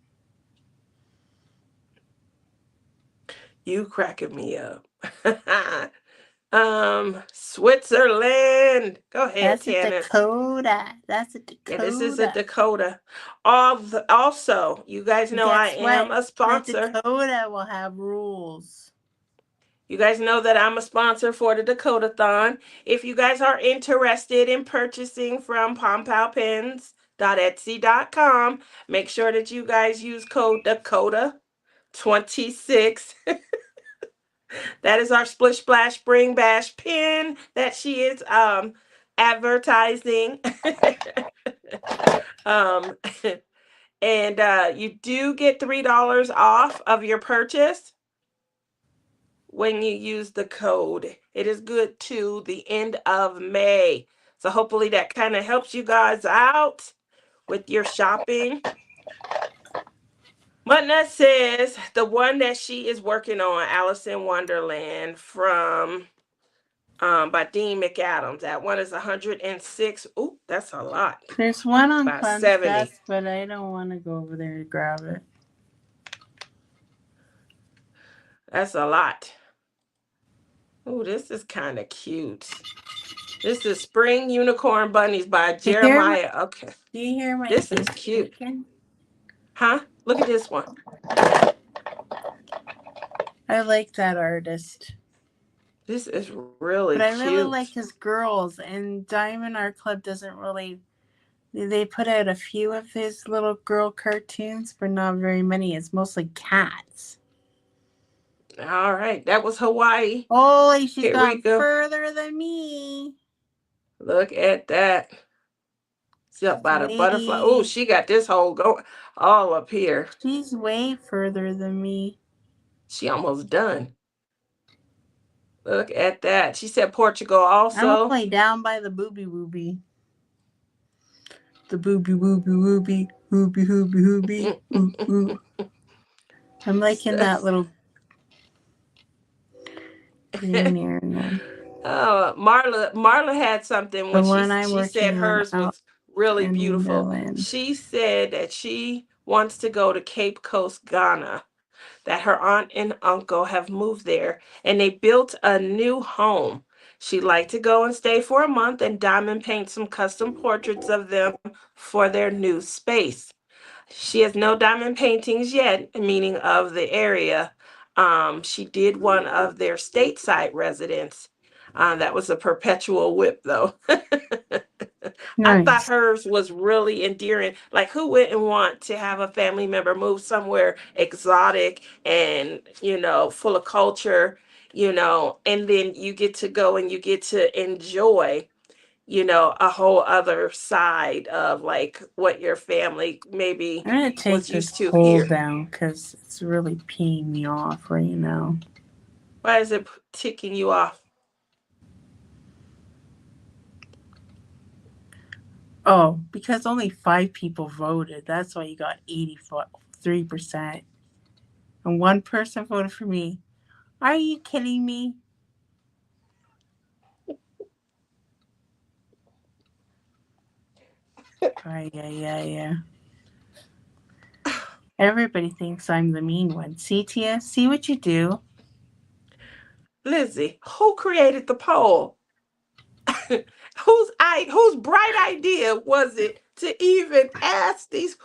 Speaker 2: You cracking me up. Switzerland. Go ahead,
Speaker 1: That's a
Speaker 2: Tannis.
Speaker 1: Dakota. That's a
Speaker 2: Yeah, this is a
Speaker 1: Dakota.
Speaker 2: Dakota. Also, you guys know I
Speaker 1: Guess
Speaker 2: am
Speaker 1: what?
Speaker 2: a
Speaker 1: The
Speaker 2: sponsor.
Speaker 1: Dakota will have rules.
Speaker 2: You guys know that I'm a sponsor for the Dakota-thon. If you guys are interested in purchasing from pompowpens.etsy.com, make sure that you guys use code Dakota26. That is our Splish Splash Spring Bash pin that she is advertising. um, and you do get $3 off of your purchase when you use the code. It is good to the end of May. So hopefully that kind of helps you guys out with your shopping. Mutna says the one that she is working on, Alice in Wonderland, from by Dean McAdams. That one is 106. Ooh, that's a lot.
Speaker 1: There's one on
Speaker 2: By
Speaker 1: Clem's
Speaker 2: 70.
Speaker 1: desk, but I don't want to go over there to grab it.
Speaker 2: That's a lot. Ooh, this is kind of cute. This is Spring Unicorn Bunnies by Jeremiah. Okay.
Speaker 1: Do you hear my
Speaker 2: This is
Speaker 1: teeth
Speaker 2: cute.
Speaker 1: squeaking?
Speaker 2: Huh? Look at this one.
Speaker 1: I like that artist.
Speaker 2: This is really
Speaker 1: But I really
Speaker 2: cute.
Speaker 1: like his girls, and Diamond Art Club doesn't really. They put out a few of his little girl cartoons, but not very many. It's mostly cats.
Speaker 2: All right. That was Hawaii.
Speaker 1: Holy, she's
Speaker 2: Here we
Speaker 1: gone
Speaker 2: go.
Speaker 1: further than me.
Speaker 2: Look at that. See up by the butterfly. Oh,
Speaker 1: Way,
Speaker 2: she got this hole going all up here.
Speaker 1: she's way further than me.
Speaker 2: She almost done. Look at that. She said Portugal
Speaker 1: I'm
Speaker 2: also.
Speaker 1: only down by the booby wooby. The booby wooby wooby wooby wooby wooby. I'm like in that little green area.
Speaker 2: Marla had something
Speaker 1: The
Speaker 2: when
Speaker 1: one I'm
Speaker 2: she said
Speaker 1: working on
Speaker 2: hers
Speaker 1: out
Speaker 2: was really
Speaker 1: in
Speaker 2: beautiful.
Speaker 1: Wonderland.
Speaker 2: She said that she wants to go to Cape Coast, Ghana, that her aunt and uncle have moved there and they built a new home. She'd like to go and stay for a month and diamond paint some custom portraits of them for their new space. She has no diamond paintings yet, meaning of the area. She did one of their stateside residents. That was a perpetual whip, though. I thought
Speaker 1: Nice.
Speaker 2: hers was really endearing. Like, who wouldn't want to have a family member move somewhere exotic and, full of culture, and then you get to go and you get to enjoy, a whole other side of like what your family maybe
Speaker 1: I'm gonna take
Speaker 2: was
Speaker 1: this
Speaker 2: used to
Speaker 1: poll
Speaker 2: here.
Speaker 1: down because it's really peeing me off right now.
Speaker 2: Why is it ticking you off?
Speaker 1: Oh, because only 5 people voted. That's why you got 83%. And one person voted for me. Are you kidding me? Yeah. Everybody thinks I'm the mean one. See, Tia? See what you do?
Speaker 2: Lizzie, who created the poll? Whose bright idea was it to even ask these?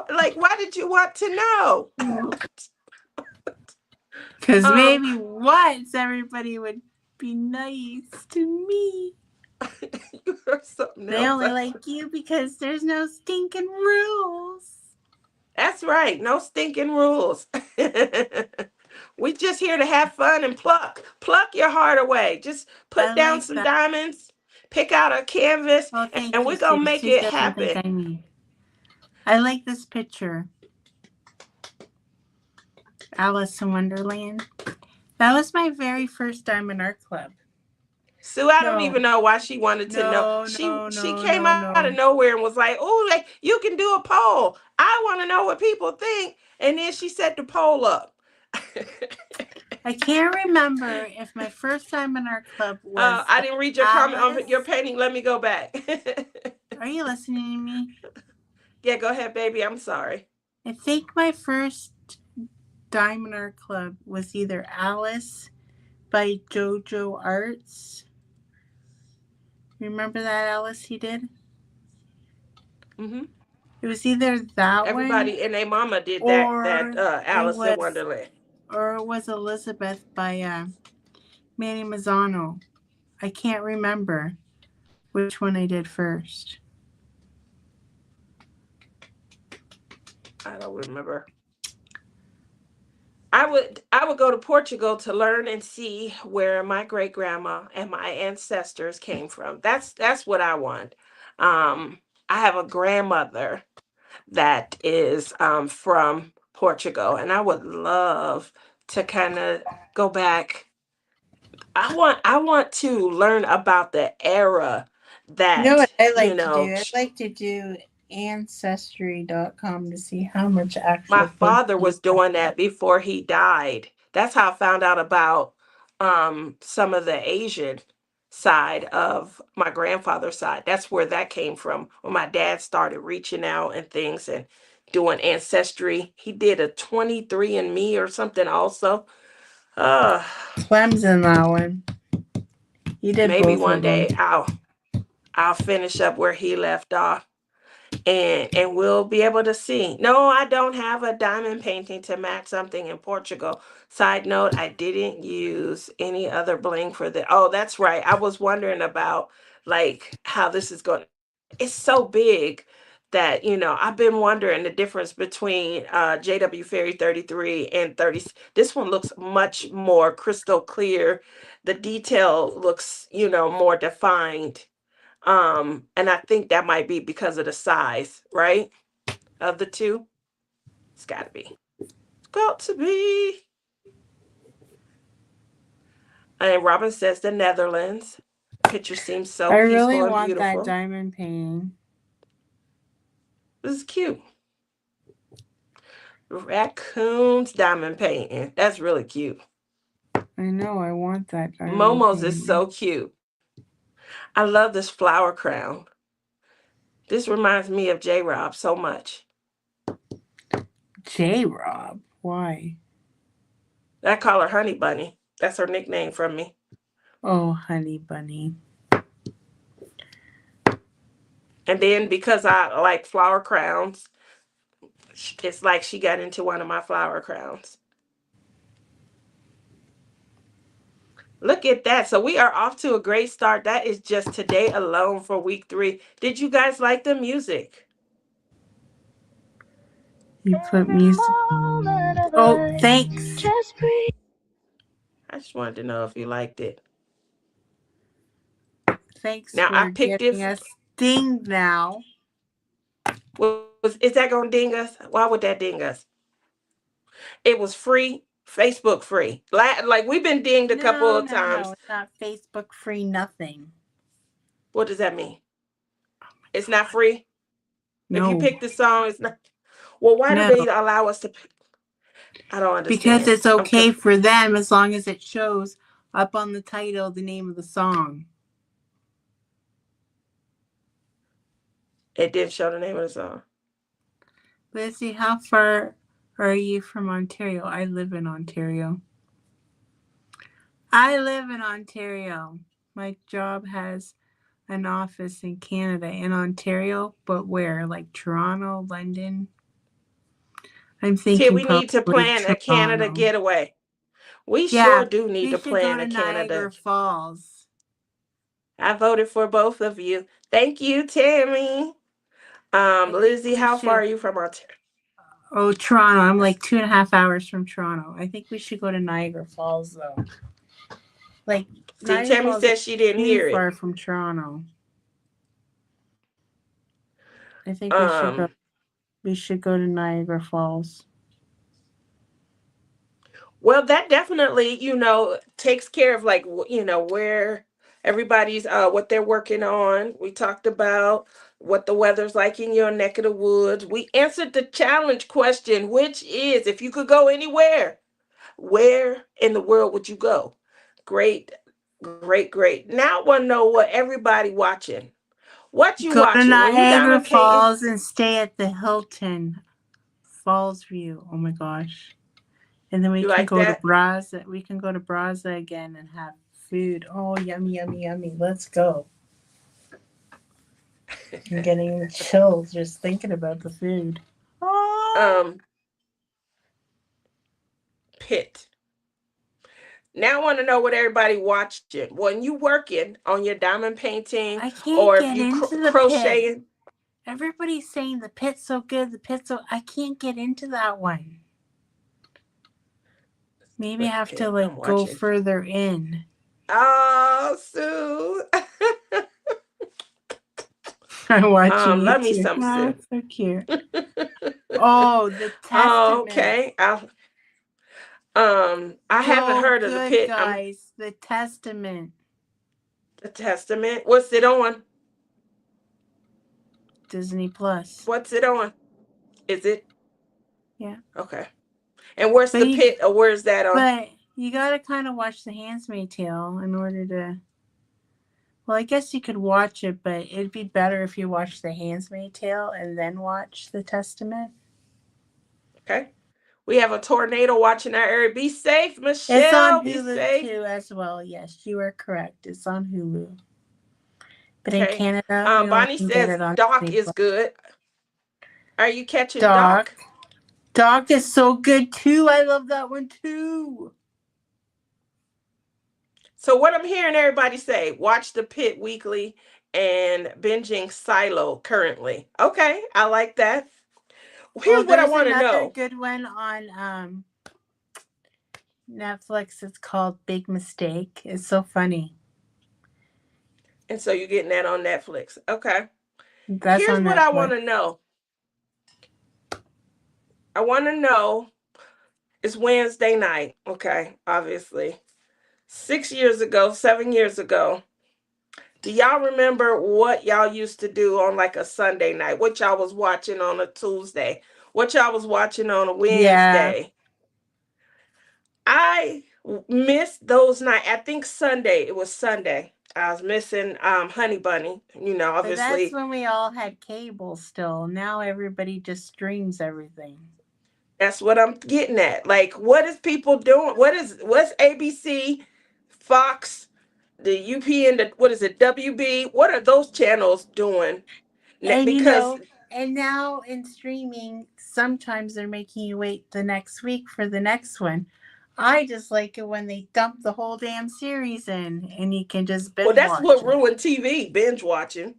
Speaker 2: Like, why did you want to know?
Speaker 1: Because
Speaker 2: um,
Speaker 1: maybe once everybody would be nice to me.
Speaker 2: you're something
Speaker 1: They
Speaker 2: else.
Speaker 1: only like you because there's no stinking rules.
Speaker 2: That's right. No stinking rules. We just here to have fun and pluck your heart away. Just
Speaker 1: I
Speaker 2: put down
Speaker 1: like
Speaker 2: some
Speaker 1: that.
Speaker 2: diamonds, pick out a canvas,
Speaker 1: Well, thank
Speaker 2: and
Speaker 1: you,
Speaker 2: we're gonna
Speaker 1: Sue.
Speaker 2: make
Speaker 1: Sue
Speaker 2: it
Speaker 1: doesn't think
Speaker 2: happen.
Speaker 1: I'm mean. I like this picture. Alice in Wonderland. That was my very first Diamond Art Club.
Speaker 2: Sue, I don't
Speaker 1: No,
Speaker 2: even know why she wanted to know.
Speaker 1: no,
Speaker 2: She
Speaker 1: no,
Speaker 2: she
Speaker 1: no,
Speaker 2: came
Speaker 1: no,
Speaker 2: out of
Speaker 1: no.
Speaker 2: nowhere and was like, "Oh, like you can do a poll. I want to know what people think." And then she set the poll up.
Speaker 1: I can't remember if my first Diamond Art Club was
Speaker 2: I didn't read your comment on your
Speaker 1: Alice.
Speaker 2: painting. Let me go back.
Speaker 1: Are you listening to me?
Speaker 2: Yeah, go ahead, baby. I'm sorry.
Speaker 1: I think my first Diamond Art Club was either Alice by JoJo Arts. Remember that Alice he did?
Speaker 2: Hmm.
Speaker 1: It was either that one
Speaker 2: Everybody and their mama did that
Speaker 1: or it
Speaker 2: Alice in
Speaker 1: was
Speaker 2: Wonderland.
Speaker 1: Elizabeth by Manny Mazzano. I can't remember which one I did first.
Speaker 2: I don't remember. I would go to Portugal to learn and see where my great grandma and my ancestors came from. That's what I want. I have a grandmother that is from Portugal, and I would love to kind of go back. I want to learn about the era
Speaker 1: You know what
Speaker 2: that
Speaker 1: I like to do? I like to do ancestry.com to see how much
Speaker 2: my
Speaker 1: actual food
Speaker 2: father
Speaker 1: you
Speaker 2: was
Speaker 1: have.
Speaker 2: doing that before he died. That's how I found out about some of the Asian side of my grandfather's side. That's where that came from. When my dad started reaching out and things and doing ancestry, he did a 23andMe or something also. Uh
Speaker 1: Clem's in that one. You did
Speaker 2: Maybe
Speaker 1: both
Speaker 2: one
Speaker 1: of them.
Speaker 2: day I'll finish up where he left off and we'll be able to see. No, I don't have a diamond painting to match something in Portugal. Side note, I didn't use any other bling for the. Oh, that's right. I was wondering about like how this is going. It's so big that I've been wondering the difference between JW Fairy 33 and 30. This one looks much more crystal clear. The detail looks more defined, and I think that might be because of the size, right? Of the two. It's gotta be. It's got to be. And Robin says the Netherlands. Picture seems so
Speaker 1: I really
Speaker 2: peaceful and
Speaker 1: want that
Speaker 2: beautiful.
Speaker 1: diamond painting.
Speaker 2: This is cute. Raccoon's diamond painting. That's really cute.
Speaker 1: I know, I want that diamond
Speaker 2: Momo's is
Speaker 1: painting.
Speaker 2: so cute. I love this flower crown. This reminds me of J Rob so much.
Speaker 1: J Rob? Why?
Speaker 2: I call her Honey Bunny. That's her nickname from me.
Speaker 1: Oh, honey bunny.
Speaker 2: And then because I like flower crowns, it's like she got into one of my flower crowns. Look at that. So we are off to a great start. That is just today alone for week 3. Did you guys like the music?
Speaker 1: You put music. Oh, thanks.
Speaker 2: I just wanted to know if you liked it.
Speaker 1: Thanks
Speaker 2: Now I
Speaker 1: for
Speaker 2: picked it.
Speaker 1: getting us dinged now.
Speaker 2: Is that gonna ding us? Why would that ding us? It was free, Facebook free. Like we've been dinged a couple
Speaker 1: No,
Speaker 2: of
Speaker 1: no, no.
Speaker 2: times.
Speaker 1: It's not Facebook free, nothing.
Speaker 2: What does that mean?
Speaker 1: Oh my
Speaker 2: It's not
Speaker 1: God.
Speaker 2: free. If you
Speaker 1: No,
Speaker 2: pick the song, it's not. Well, why do
Speaker 1: no.
Speaker 2: they allow us to pick? I don't
Speaker 1: Because
Speaker 2: understand.
Speaker 1: it's okay for them as long as it shows up on the title the name of the song.
Speaker 2: It didn't show the name of the song.
Speaker 1: Lizzie, how far are you from Ontario? I live in Ontario. My job has an office in Canada, in Ontario, but where? Like Toronto, London? I'm
Speaker 2: Till
Speaker 1: thinking
Speaker 2: we need to
Speaker 1: probably
Speaker 2: plan a Canada
Speaker 1: Toronto.
Speaker 2: getaway. We
Speaker 1: Yeah,
Speaker 2: sure do need
Speaker 1: we
Speaker 2: to
Speaker 1: should go
Speaker 2: plan
Speaker 1: to
Speaker 2: a Canada.
Speaker 1: Niagara Falls.
Speaker 2: I voted for both of you. Thank you, Tammy.
Speaker 1: I think
Speaker 2: Lizzie,
Speaker 1: we
Speaker 2: how far
Speaker 1: should.
Speaker 2: are you from Ontario?
Speaker 1: Oh, Toronto. I'm like 2.5 hours from Toronto. I think we should go to Niagara Falls, though. Like,
Speaker 2: See,
Speaker 1: Niagara
Speaker 2: Tammy
Speaker 1: Falls is
Speaker 2: said she didn't
Speaker 1: too
Speaker 2: hear it.
Speaker 1: far from Toronto. I think we should go.
Speaker 2: Um,
Speaker 1: We should go to Niagara Falls.
Speaker 2: well, that definitely, takes care of like, where everybody's what they're working on. We talked about what the weather's like in your neck of the woods. We answered the challenge question, which is if you could go anywhere, where in the world would you go? Great, great, great. Now I want to know what everybody watching. What you
Speaker 1: Go to
Speaker 2: watching? When you
Speaker 1: Niagara
Speaker 2: diamond painting,
Speaker 1: Falls and stay at the Hilton Falls View. Oh my gosh. And then we
Speaker 2: you
Speaker 1: can
Speaker 2: like
Speaker 1: go to
Speaker 2: that?
Speaker 1: Braza. We can go to Braza again and have food. Oh, yummy, yummy, yummy. Let's go. I'm getting chills just thinking about the food. Oh.
Speaker 2: um, Pit. Now I want to know what everybody watching. When you working on your diamond painting,
Speaker 1: I can't
Speaker 2: or if
Speaker 1: get
Speaker 2: you
Speaker 1: into the pit.
Speaker 2: crocheting.
Speaker 1: Everybody's saying the pit's so good, the pit's so. I can't get into that one. Maybe I
Speaker 2: What
Speaker 1: have to
Speaker 2: pit? I'm
Speaker 1: like go
Speaker 2: watching.
Speaker 1: further in.
Speaker 2: Oh, Sue.
Speaker 1: I'm watching you
Speaker 2: Love me
Speaker 1: too.
Speaker 2: some
Speaker 1: Oh,
Speaker 2: Sue.
Speaker 1: that's so cute. Oh, the
Speaker 2: Oh,
Speaker 1: Testament.
Speaker 2: okay. I haven't
Speaker 1: So
Speaker 2: heard of the
Speaker 1: good,
Speaker 2: pit.
Speaker 1: guys. The Testament.
Speaker 2: The Testament. What's it on?
Speaker 1: Disney Plus.
Speaker 2: What's it on? Is it
Speaker 1: Yeah.
Speaker 2: okay? And where's
Speaker 1: But
Speaker 2: the
Speaker 1: you,
Speaker 2: pit, or where's that on?
Speaker 1: but you gotta kind of watch The Handmaid's Tale in order to. Well, I guess you could watch it, but it'd be better if you watch The Handmaid's Tale and then watch The Testament.
Speaker 2: Okay. We have a tornado watching our area. Be safe,
Speaker 1: It's on
Speaker 2: Michelle. Be
Speaker 1: Hulu
Speaker 2: safe.
Speaker 1: too, as well. Yes, you are correct. It's on Hulu. But in
Speaker 2: Okay.
Speaker 1: Canada, we only
Speaker 2: Bonnie
Speaker 1: can get
Speaker 2: says
Speaker 1: it on
Speaker 2: Doc
Speaker 1: Disney
Speaker 2: is
Speaker 1: Plus.
Speaker 2: good. Are you catching
Speaker 1: Doc.
Speaker 2: Doc?
Speaker 1: Doc is so good too. I love that one too.
Speaker 2: So what I'm hearing everybody say, watch the pit weekly and binging Silo currently. Okay, I like that.
Speaker 1: Oh,
Speaker 2: Here's what I
Speaker 1: there's
Speaker 2: want to
Speaker 1: another
Speaker 2: know.
Speaker 1: good one on Netflix. It's called Big Mistake. It's so funny.
Speaker 2: And so you're getting that on Netflix. Okay.
Speaker 1: That's
Speaker 2: Here's
Speaker 1: on
Speaker 2: what I
Speaker 1: Netflix.
Speaker 2: want to know. I want to know, it's Wednesday night. Okay, obviously. 6 years ago, 7 years ago, do y'all remember what y'all used to do on like a Sunday night? What y'all was watching on a Tuesday? What y'all was watching on a
Speaker 1: Yeah,
Speaker 2: Wednesday? I missed those nights. I think Sunday, it was Sunday. I was missing Honey Bunny.
Speaker 1: but that's
Speaker 2: Obviously,
Speaker 1: when we all had cable still. Now everybody just streams everything.
Speaker 2: that's what I'm getting at. Like, what is people doing? What's ABC, Fox, the UP, and the what is it, WB? What are those channels doing?
Speaker 1: And
Speaker 2: Because
Speaker 1: and now in streaming, sometimes they're making you wait the next week for the next one. I just like it when they dump the whole damn series in and you can just
Speaker 2: Well,
Speaker 1: binge
Speaker 2: that's
Speaker 1: watch
Speaker 2: what
Speaker 1: it.
Speaker 2: ruined TV, binge watching.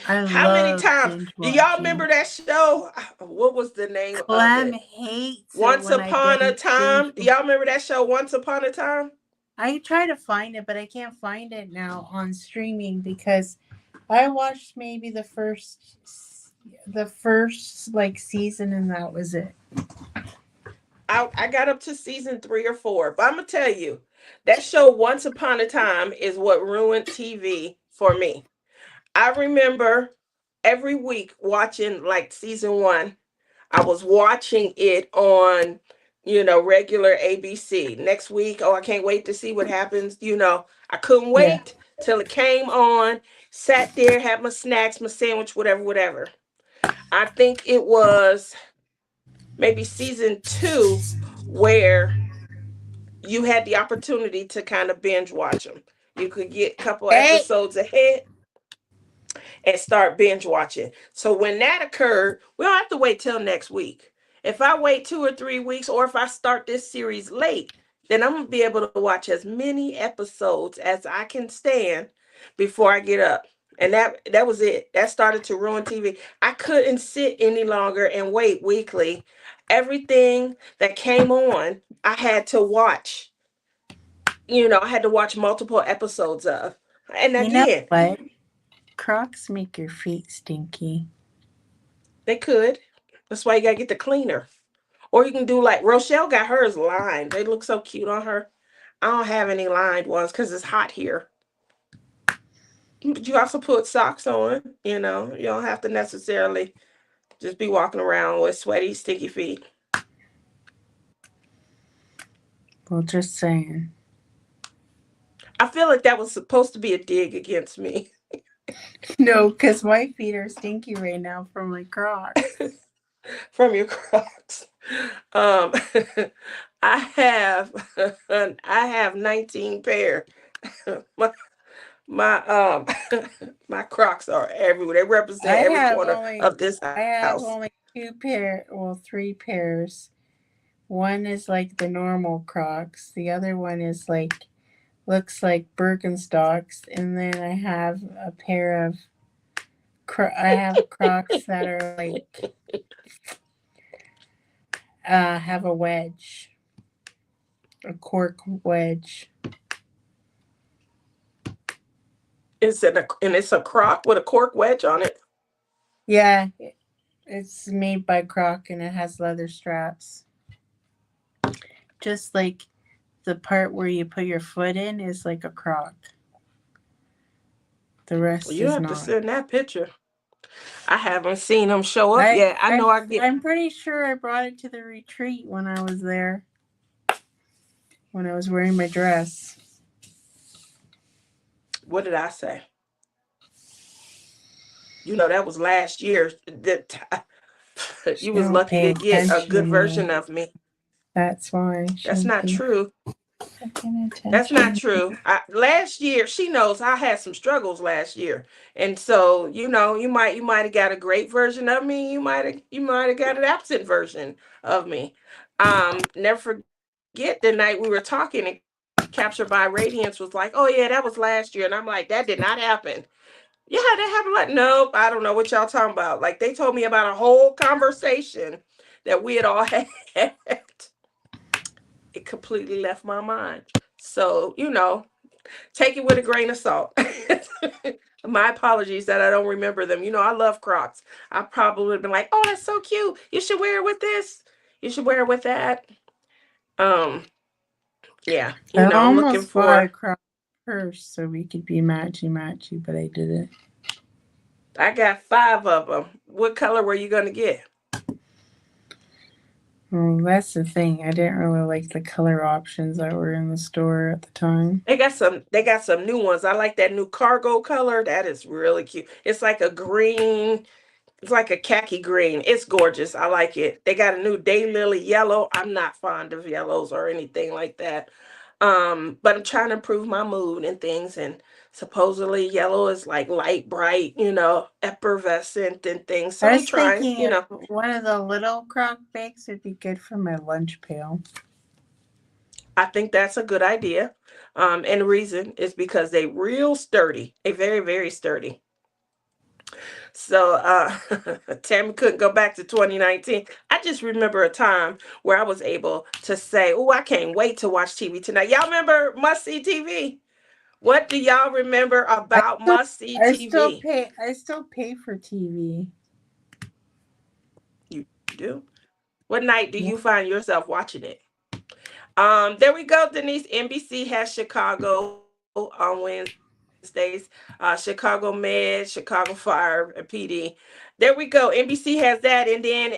Speaker 1: I
Speaker 2: How many
Speaker 1: love
Speaker 2: times
Speaker 1: binge
Speaker 2: do y'all remember
Speaker 1: watching.
Speaker 2: that show? What was the name of
Speaker 1: Clem
Speaker 2: it?
Speaker 1: hates it
Speaker 2: Once
Speaker 1: when I
Speaker 2: Upon a
Speaker 1: binge.
Speaker 2: Time. Do y'all remember that show, Once Upon a Time?
Speaker 1: I try to find it, but I can't find it now on streaming because I watched maybe the first like season and that was it.
Speaker 2: I got up to season 3 or 4, but I'm gonna tell you, that show Once Upon a Time is what ruined TV for me. I remember every week watching like season 1. I was watching it on, regular ABC. Next week, oh, I can't wait to see what happens. I couldn't
Speaker 1: Yeah.
Speaker 2: wait till it came on, sat there, had my snacks, my sandwich, whatever, whatever. I think it was maybe season 2 where you had the opportunity to kind of binge watch them. You could get a couple
Speaker 1: Hey,
Speaker 2: episodes ahead and start binge watching. So when that occurred, we don't have to wait till next week. If I wait 2 or 3 weeks, or if I start this series late, then I'm gonna be able to watch as many episodes as I can stand before I get up. And that was it. That started to ruin TV. I couldn't sit any longer and wait weekly. Everything that came on, I had to watch. I had to watch multiple episodes of. And
Speaker 1: you know
Speaker 2: again,
Speaker 1: what? Crocs make your feet stinky.
Speaker 2: they could. That's why you gotta get the cleaner. Or you can do like Rochelle got hers lined. They look so cute on her. I don't have any lined ones because it's hot here. But you also put socks on. You don't have to necessarily just be walking around with sweaty, sticky feet.
Speaker 1: Well, just saying.
Speaker 2: I feel like that was supposed to be a dig against me.
Speaker 1: No, because my feet are stinky right now from my Crocs.
Speaker 2: From your Crocs. Um, I have I have 19 pair. my my my Crocs are everywhere. They represent
Speaker 1: I
Speaker 2: every
Speaker 1: have
Speaker 2: corner
Speaker 1: only
Speaker 2: of this
Speaker 1: I
Speaker 2: house.
Speaker 1: have only three pairs. One is like the normal Crocs. The other one is like looks like Birkenstocks, and then I have a pair of I have Crocs that are like have a wedge, a cork wedge.
Speaker 2: It's a Croc with a cork wedge on it.
Speaker 1: Yeah, it's made by Croc and it has leather straps. Just like the part where you put your foot in is like a Croc. The
Speaker 2: Well,
Speaker 1: rest
Speaker 2: you
Speaker 1: is
Speaker 2: have to
Speaker 1: not.
Speaker 2: send that picture. I haven't seen them show up yet. I know I get.
Speaker 1: I'm pretty sure I brought it to the retreat when I was there. When I was wearing my dress.
Speaker 2: What did I say? That was last year. That
Speaker 1: She
Speaker 2: you was
Speaker 1: don't
Speaker 2: lucky
Speaker 1: pay
Speaker 2: to get a
Speaker 1: attention to
Speaker 2: good version
Speaker 1: me.
Speaker 2: of me.
Speaker 1: That's why she
Speaker 2: That's
Speaker 1: don't
Speaker 2: not
Speaker 1: pay
Speaker 2: true.
Speaker 1: fucking
Speaker 2: That's not
Speaker 1: attention.
Speaker 2: true. Last year, she knows I had some struggles last year, and so you might have got a great version of me. You might have got an absent version of me. Never forget the night we were talking and Captured by Radiance was like, "Oh yeah, that was last year," and I'm like, "That did not happen." Yeah, that happened. Like, nope, I don't know what y'all talking about. Like they told me about a whole conversation that we had all had. It completely left my mind. So, take it with a grain of salt. My apologies that I don't remember them. I love Crocs. I probably would have been like, oh, that's so cute. You should wear it with this. You should wear it with that. Um, yeah,
Speaker 1: I
Speaker 2: I'm looking
Speaker 1: almost bought a
Speaker 2: for,
Speaker 1: Croc purse so we could be matchy matchy, but I didn't.
Speaker 2: I got 5 of them. What color were you going to get?
Speaker 1: Well, that's the thing. I didn't really like the color options that were in the store at the time.
Speaker 2: They got some new ones. I like that new cargo color. That is really cute. It's like a green. It's like a khaki green. It's gorgeous. I like it. They got a new daylily yellow. I'm not fond of yellows or anything like that. But I'm trying to improve my mood and things. And supposedly yellow is like light, bright, effervescent and things. So
Speaker 1: I
Speaker 2: I'm
Speaker 1: was
Speaker 2: trying,
Speaker 1: thinking one of the little Croc bags would be good for my lunch pail.
Speaker 2: I think that's a good idea. And the reason is because they real sturdy. They very, very sturdy. So Tammy couldn't go back to 2019. I just remember a time where I was able to say, "Oh, I can't wait to watch TV tonight." Y'all remember Must See TV? What do y'all remember
Speaker 1: I
Speaker 2: about
Speaker 1: still,
Speaker 2: Must See TV?
Speaker 1: I still pay for TV.
Speaker 2: You do? What night do
Speaker 1: Yeah.
Speaker 2: you find yourself watching it? There we go, Denise. NBC has Chicago on Wednesdays. Chicago Med, Chicago Fire, and PD. There we go. NBC has that, and then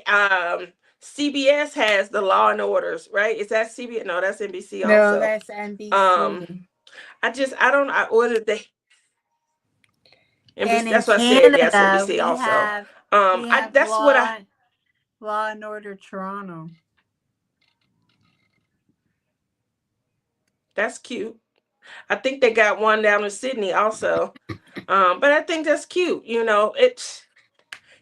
Speaker 2: CBS has the Law and Orders, right? Is that CBS? No, that's NBC
Speaker 1: No,
Speaker 2: also.
Speaker 1: that's
Speaker 2: Um,
Speaker 1: NBC.
Speaker 2: I don't. I ordered the NBC.
Speaker 1: And in
Speaker 2: That's what I said. Yes,
Speaker 1: Canada,
Speaker 2: NBC also.
Speaker 1: we have
Speaker 2: That's what I.
Speaker 1: Law and Order Toronto.
Speaker 2: That's cute. I think they got one down in Sydney also. But I think that's cute. It's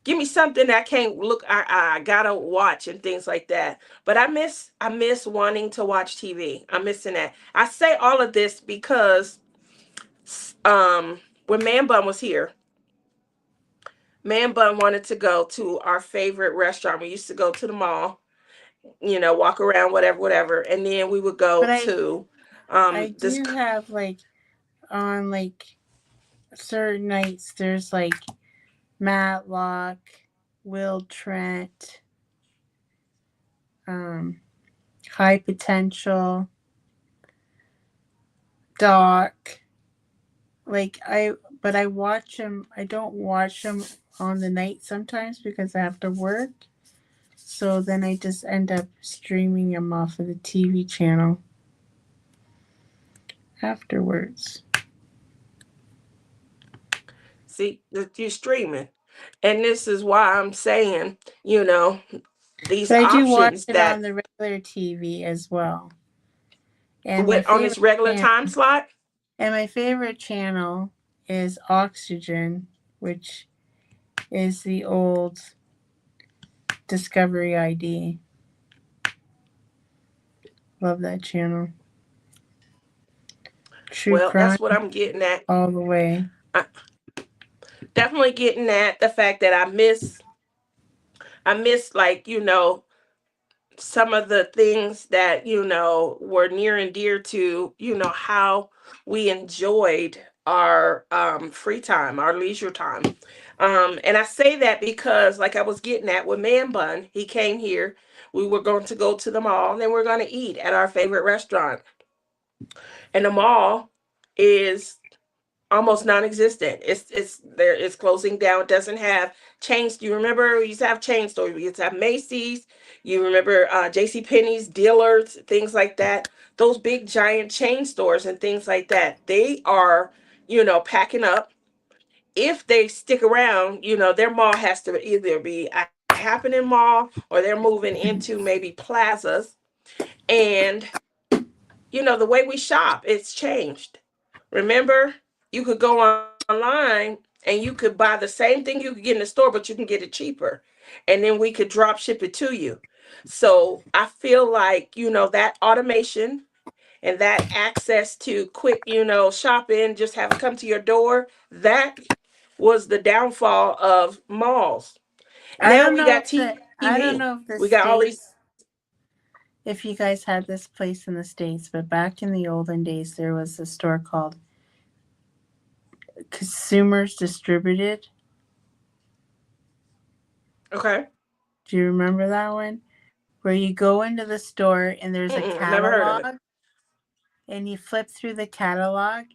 Speaker 2: give me something that I can't look. I gotta watch and things like that. But I miss wanting to watch TV. I'm missing that. I say all of this because when Man Bun was here, Man Bun wanted to go to our favorite restaurant. We used to go to the mall, walk around, whatever, whatever, and then we would go
Speaker 1: But
Speaker 2: to
Speaker 1: I
Speaker 2: this.
Speaker 1: do have like on like certain nights there's like Matlock, Will Trent, um, High Potential, Doc. But I watch them. I don't watch them on the night sometimes because I have to work. So then I just end up streaming them off of the TV channel afterwards.
Speaker 2: See, that you're streaming, and this is why I'm saying, you know, these
Speaker 1: But I do watch
Speaker 2: options
Speaker 1: it on
Speaker 2: that
Speaker 1: the regular TV as well. And my
Speaker 2: with on this
Speaker 1: favorite
Speaker 2: regular
Speaker 1: channel,
Speaker 2: time slot.
Speaker 1: and my favorite channel is Oxygen, which is the old Discovery ID. Love that channel. True
Speaker 2: Well,
Speaker 1: crime
Speaker 2: that's what I'm getting at.
Speaker 1: all the way.
Speaker 2: I, definitely getting at the fact that I miss like some of the things that were near and dear to how we enjoyed our free time, our leisure time. And I say that because, like I was getting at with Man Bun, he came here. We were going to go to the mall, and then we're going to eat at our favorite restaurant. And the mall is almost non-existent. It's there. It's closing down. It doesn't have chains. You remember we used to have chain stores. We used to have Macy's. You remember J.C. Penney's, Dillard's, things like that. Those big giant chain stores and things like that. They are packing up. If they stick around, their mall has to either be a happening mall or they're moving into maybe plazas. And the way we shop, it's changed. Remember, you could go online and you could buy the same thing you could get in the store, but you can get it cheaper. And then we could drop ship it to you. So I feel like, that automation and that access to quick, shopping, just have it come to your door, that was the downfall of malls. Now we got
Speaker 1: I don't
Speaker 2: TV.
Speaker 1: know if the
Speaker 2: We got all these.
Speaker 1: states if you guys had this place in the states, but back in the olden days there was a store called Consumers Distributed.
Speaker 2: Okay.
Speaker 1: Do you remember that one? Where you go into the store and there's a
Speaker 2: Mm-mm, never heard of it.
Speaker 1: catalog and you flip through the catalog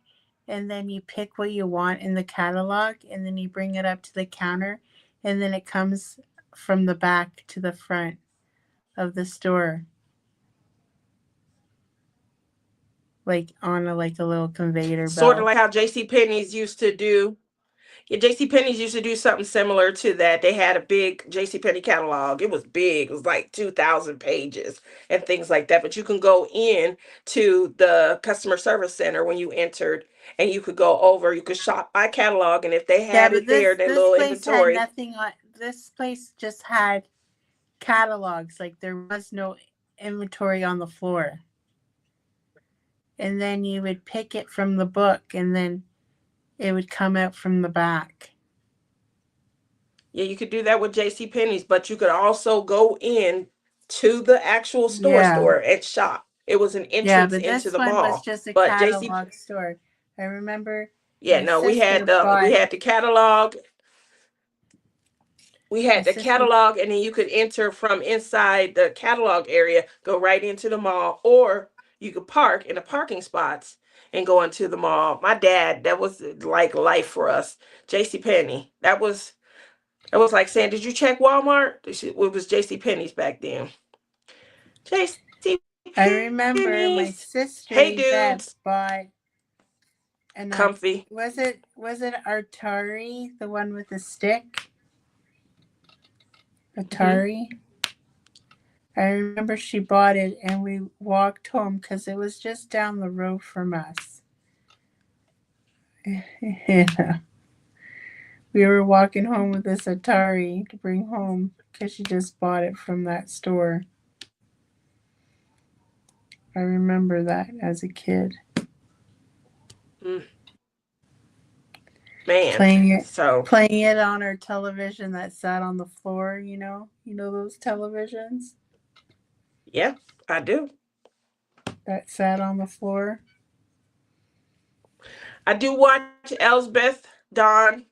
Speaker 1: and then you pick what you want in the catalog and then you bring it up to the counter and then it comes from the back to the front of the store like on a little conveyor
Speaker 2: Sort of
Speaker 1: belt.
Speaker 2: like how J.C. Penney's used to do. Yeah, J.C. Penney's used to do something similar to that. They had a big J.C. Penney catalog. It was big. It was like 2,000 pages and things like that. But you can go in to the customer service center when you entered, and you could go over. You could shop by catalog, and if they
Speaker 1: Yeah,
Speaker 2: had
Speaker 1: but
Speaker 2: it there, their
Speaker 1: this
Speaker 2: little
Speaker 1: place had
Speaker 2: inventory.
Speaker 1: nothing on. This place just had catalogs. Like there was no inventory on the floor. and then you would pick it from the book, and then it would come out from the back.
Speaker 2: Yeah, you could do that with J.C. Penney's, but you could also go in to the actual
Speaker 1: Yeah.
Speaker 2: store and shop. It was an
Speaker 1: Yeah,
Speaker 2: entrance
Speaker 1: but
Speaker 2: into
Speaker 1: this
Speaker 2: the
Speaker 1: one was
Speaker 2: mall.
Speaker 1: just a
Speaker 2: But JC,
Speaker 1: catalog store. I remember
Speaker 2: yeah,
Speaker 1: my
Speaker 2: no, we had
Speaker 1: sister
Speaker 2: the we
Speaker 1: bought
Speaker 2: had the catalog. We
Speaker 1: my
Speaker 2: had the
Speaker 1: sister
Speaker 2: catalog, and then you could enter from inside the catalog area, go right into the mall, or you could park in the parking spots and go into the mall. My dad, that was like life for us. J.C. Penney, that was like saying, "Did you check Walmart?" It was J.C. Penney's back then. J.C.
Speaker 1: I
Speaker 2: Penney's.
Speaker 1: remember my
Speaker 2: Hey,
Speaker 1: sister
Speaker 2: dudes.
Speaker 1: Yvette bought an
Speaker 2: Comfy.
Speaker 1: was it Atari, the one with the stick?
Speaker 2: Hmm.
Speaker 1: Atari. I remember she bought it and we walked home because it was just down the road from us. Yeah. We were walking home with this Atari to bring home because she just bought it from that store. I remember that as a kid.
Speaker 2: Mm, man.
Speaker 1: Playing it
Speaker 2: So,
Speaker 1: playing it on our television that sat on the floor, those televisions
Speaker 2: yeah, I do.
Speaker 1: that sat on the floor.
Speaker 2: I do watch Elsbeth Dawn.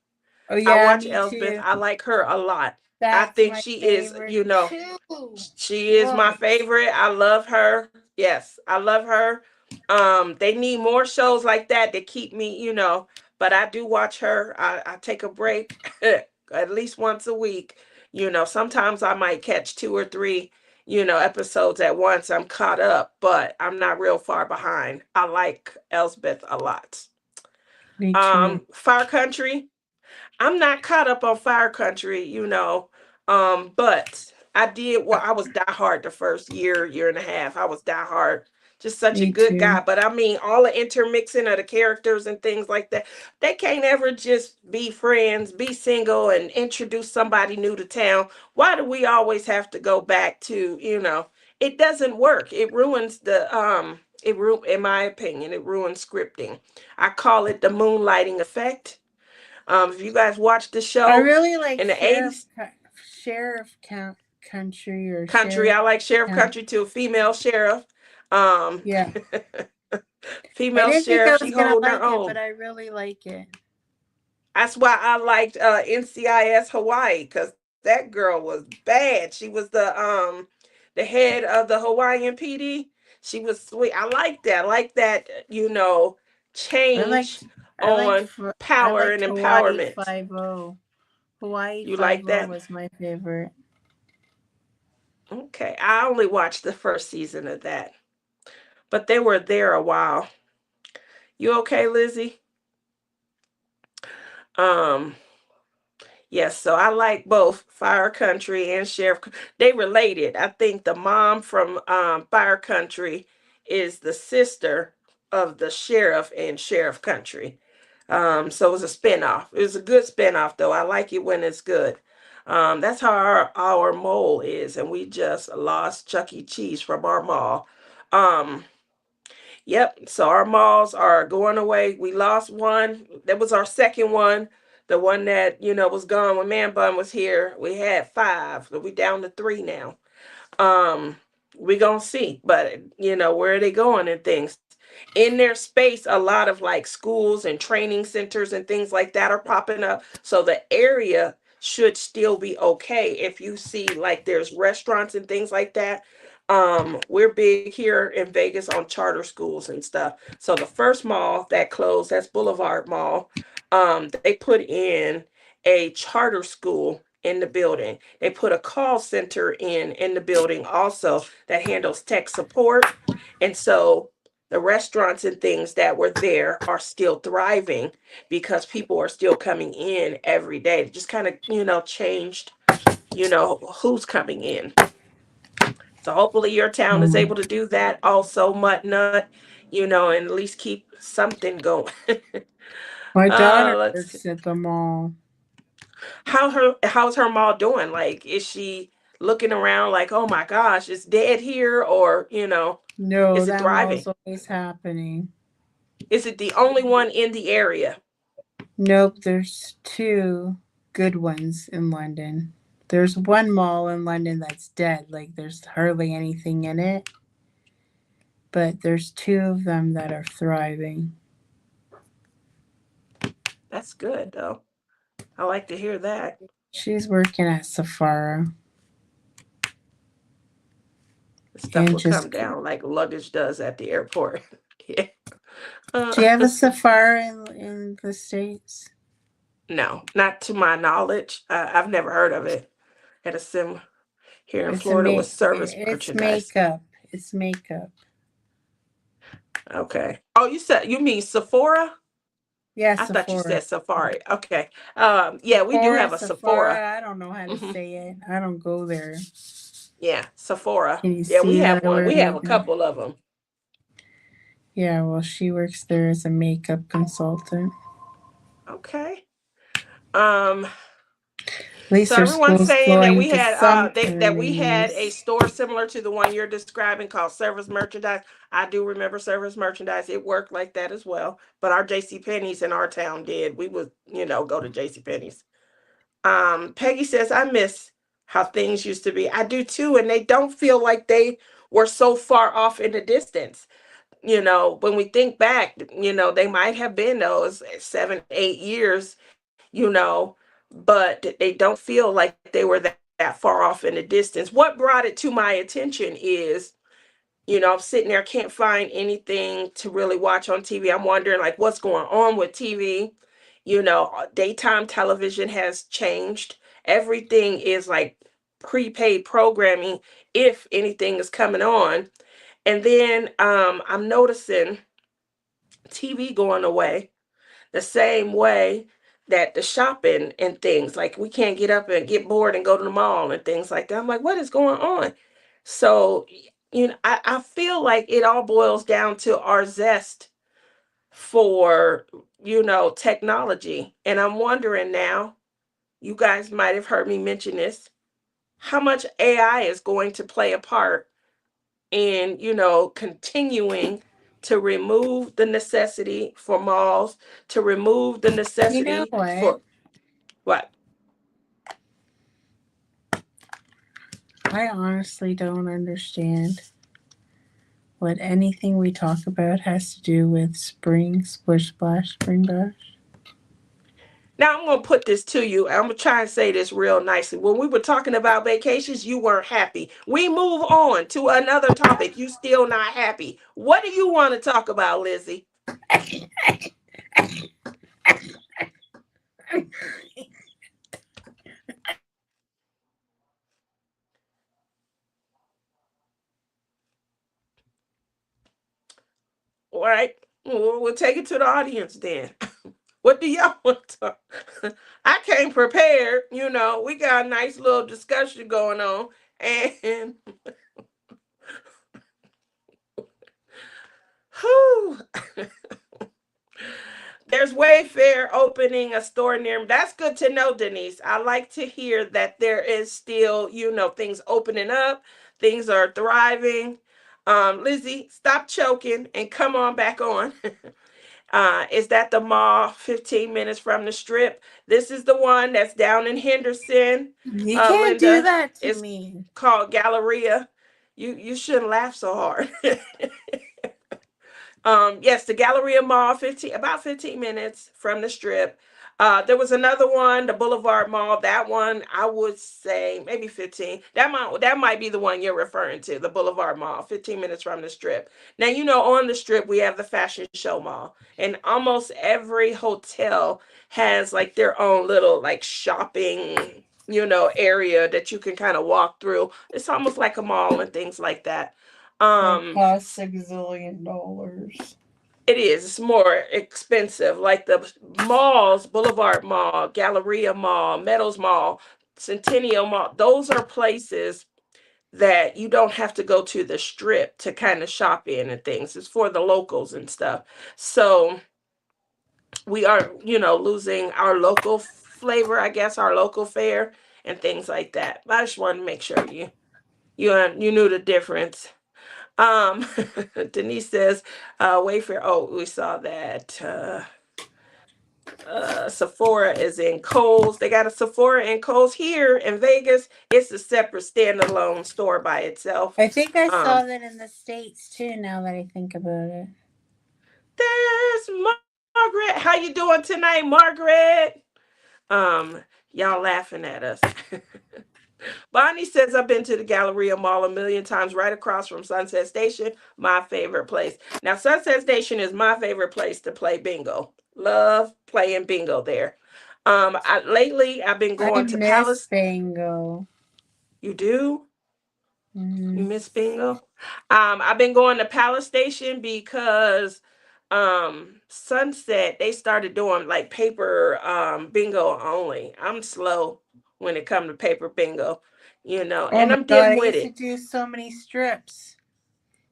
Speaker 1: Oh
Speaker 2: I
Speaker 1: yeah,
Speaker 2: watch
Speaker 1: me
Speaker 2: Elsbeth. I
Speaker 1: too.
Speaker 2: like her a lot. I
Speaker 1: That's
Speaker 2: think
Speaker 1: my
Speaker 2: she is,
Speaker 1: favorite too.
Speaker 2: she is my
Speaker 1: What?
Speaker 2: favorite. I love her. Yes, I love her. They need more shows like that to keep me, but I do watch her. I take a break at least once a week. Sometimes I might catch two or three, episodes at once. I'm caught up, but I'm not real far behind. I like Elsbeth a lot.
Speaker 1: Me too.
Speaker 2: Fire Country. I'm not caught up on Fire Country, but I did. Well, I was diehard the first year and a half. I was diehard, just such a
Speaker 1: Me
Speaker 2: good
Speaker 1: too.
Speaker 2: guy. But I mean, all the intermixing of the characters and things like that, they can't ever just be friends, be single, and introduce somebody new to town. Why do we always have to go back to, It doesn't work. It ruins in my opinion, it ruins scripting. I call it the moonlighting effect. If you guys watched the
Speaker 1: I
Speaker 2: show
Speaker 1: really like
Speaker 2: in the 80s,
Speaker 1: Sheriff Count Country or
Speaker 2: country,
Speaker 1: Sheriff
Speaker 2: I like Sheriff
Speaker 1: Count.
Speaker 2: Country too, female sheriff. Um,
Speaker 1: Yeah. I
Speaker 2: female
Speaker 1: didn't think I
Speaker 2: sheriff,
Speaker 1: was
Speaker 2: she
Speaker 1: gonna
Speaker 2: holding her
Speaker 1: like it, but
Speaker 2: own.
Speaker 1: I really like it.
Speaker 2: That's why I liked NCIS Hawaii, because that girl was bad. She was the head of the Hawaiian PD. She was sweet. I like that. I like that,
Speaker 1: I
Speaker 2: change
Speaker 1: liked I liked
Speaker 2: on
Speaker 1: F- I
Speaker 2: power and
Speaker 1: liked Hawaii
Speaker 2: empowerment.
Speaker 1: 5-0. Hawaii
Speaker 2: You like
Speaker 1: 5-0
Speaker 2: that?
Speaker 1: was my favorite.
Speaker 2: Okay. I only watched the first season of that, but they were there a while. You okay, Lizzie? Um, yes, so I like both Fire Country and Sheriff. They related. I think the mom from Fire Country is the sister of the sheriff in Sheriff Country. So it was a spinoff. It was a good spinoff, though. I like it when it's good. That's how our mole is, and we just lost Chuck E. Cheese from our mall. Um, Yep. So our malls are going away. We lost one. That was our second one. The one that, was gone when Man Bun was here. We had five. So we down to three now. Um, we gonna see. But where are they going and things? In their space, a lot of like schools and training centers and things like that are popping up. So the area should still be okay. If you see like there's restaurants and things like that, we're big here in Vegas on charter schools and stuff. So the first mall that closed, that's Boulevard Mall, they put in a charter school in the building. They put a call center in the building also that handles tech support. And so the restaurants and things that were there are still thriving because people are still coming in every day. It just kind of, changed, who's coming in. So hopefully your town is able
Speaker 1: Mm.
Speaker 2: to do that also, Mutt Nut, and at least keep something going.
Speaker 1: My daughter
Speaker 2: Let's see.
Speaker 1: works at the mall.
Speaker 2: How's her mom doing? Like, is she looking around like, oh my gosh, it's dead here, or
Speaker 1: No,
Speaker 2: is it
Speaker 1: that mall's
Speaker 2: thriving?
Speaker 1: always happening.
Speaker 2: Is it the only one in the area?
Speaker 1: Nope, there's two good ones in London. There's one mall in London that's dead, like there's hardly anything in it. But there's two of them that are thriving.
Speaker 2: That's good though. I like to hear that.
Speaker 1: She's working at Sephora
Speaker 2: The stuff
Speaker 1: and
Speaker 2: will come
Speaker 1: just.
Speaker 2: down like luggage does at the airport. Yeah.
Speaker 1: Do you have a Sephora in the States?
Speaker 2: No, not to my knowledge. I've never heard of it. At a sim here in Florida with service
Speaker 1: It's
Speaker 2: merchandise.
Speaker 1: makeup. It's makeup.
Speaker 2: Okay. Oh, you mean Sephora?
Speaker 1: Yeah,
Speaker 2: I thought you
Speaker 1: Sephora.
Speaker 2: said Safari. Okay. Yeah, we do
Speaker 1: Sephora,
Speaker 2: have a Sephora.
Speaker 1: Sephora. I don't know how to
Speaker 2: Hmm.
Speaker 1: say it. I don't go there.
Speaker 2: Yeah, Sephora.
Speaker 1: Can you
Speaker 2: Yeah, we
Speaker 1: see
Speaker 2: have
Speaker 1: that
Speaker 2: one.
Speaker 1: word
Speaker 2: We have
Speaker 1: right
Speaker 2: a
Speaker 1: there?
Speaker 2: couple of them.
Speaker 1: Yeah, well, she works there as a makeup consultant.
Speaker 2: Okay. Um.
Speaker 1: At least
Speaker 2: So
Speaker 1: her
Speaker 2: everyone's
Speaker 1: school's
Speaker 2: saying that
Speaker 1: going
Speaker 2: we
Speaker 1: to
Speaker 2: had
Speaker 1: some
Speaker 2: that we had a
Speaker 1: communities.
Speaker 2: store similar to the one you're describing called Service Merchandise. I do remember Service Merchandise. It worked like that as well. But our J.C. Penney's in our town did. We would, go to J.C. Penney's. Peggy says, I miss how things used to be. I do too, and they don't feel like they were so far off in the distance. When we think back, they might have been those 7, 8 years, but they don't feel like they were that far off in the distance. What brought it to my attention is, I'm sitting there, can't find anything to really watch on TV. I'm wondering like what's going on with TV. Daytime television has changed. Everything is like prepaid programming if anything is coming on. And then I'm noticing TV going away the same way that the shopping and things like we can't get up and get bored and go to the mall and things like that. I'm like, what is going on? So, I feel like it all boils down to our zest for, technology. And I'm wondering now, you guys might have heard me mention this, how much AI is going to play a part in, continuing to remove the necessity for malls, to remove the
Speaker 1: You know
Speaker 2: necessity
Speaker 1: what?
Speaker 2: for what?
Speaker 1: I honestly don't understand what anything we talk about has to do with spring, splish splash, spring bash.
Speaker 2: Now I'm gonna put this to you. I'm gonna try and say this real nicely. When we were talking about vacations, you weren't happy. We move on to another topic. You still not happy. What do you want to talk about, Lizzie? All right, we'll take it to the audience then. What do y'all want to talk? I came prepared. We got a nice little discussion going on, and whew, there's Wayfair opening a store near me. That's good to know, Denise. I like to hear that there is still, things opening up, things are thriving. Lizzie, stop choking and come on back on. Is that the mall 15 minutes from the strip? This is the one that's down in Henderson.
Speaker 1: You can't do
Speaker 2: Linda,
Speaker 1: that to
Speaker 2: it's
Speaker 1: me.
Speaker 2: called Galleria. You shouldn't laugh so hard. Yes, the Galleria Mall, about 15 minutes from the strip. There was another one, the Boulevard Mall. That one, I would say maybe 15. That might be the one you're referring to, the Boulevard Mall, 15 minutes from the strip. Now, on the strip we have the Fashion Show Mall, and almost every hotel has like their own little like shopping, area that you can kind of walk through. It's almost like a mall and things like that.
Speaker 1: That
Speaker 2: Um,
Speaker 1: costs $6 zillion.
Speaker 2: It is. It's more expensive. Like the malls, Boulevard Mall, Galleria Mall, Meadows Mall, Centennial Mall. Those are places that you don't have to go to the strip to kind of shop in and things. It's for the locals and stuff. So we are, losing our local flavor, I guess, our local fare. and things like that. I just wanted to make sure you knew the difference. Um, Denise says, Wayfair. Oh, we saw that. Sephora is in Kohl's. They got a Sephora in Kohl's here in Vegas. It's a separate standalone store by itself.
Speaker 1: I think I saw
Speaker 2: Um,
Speaker 1: that in the States too, now that I think about it.
Speaker 2: there's Margaret. How you doing tonight, Margaret? Y'all laughing at us. Bonnie says, I've been to the Galleria Mall a million times, right across from Sunset Station, my favorite place. Now, Sunset Station is my favorite place to play bingo. Love playing bingo there. Lately, I've been
Speaker 1: I
Speaker 2: going to
Speaker 1: miss
Speaker 2: Palace.
Speaker 1: bingo.
Speaker 2: You do? You
Speaker 1: Mm.
Speaker 2: miss bingo? I've been going to Palace Station because Sunset, they started doing like paper bingo only. I'm slow when it comes to paper bingo,
Speaker 1: Oh
Speaker 2: and
Speaker 1: my
Speaker 2: I'm
Speaker 1: god,
Speaker 2: dim
Speaker 1: I used to
Speaker 2: witted.
Speaker 1: do so many strips.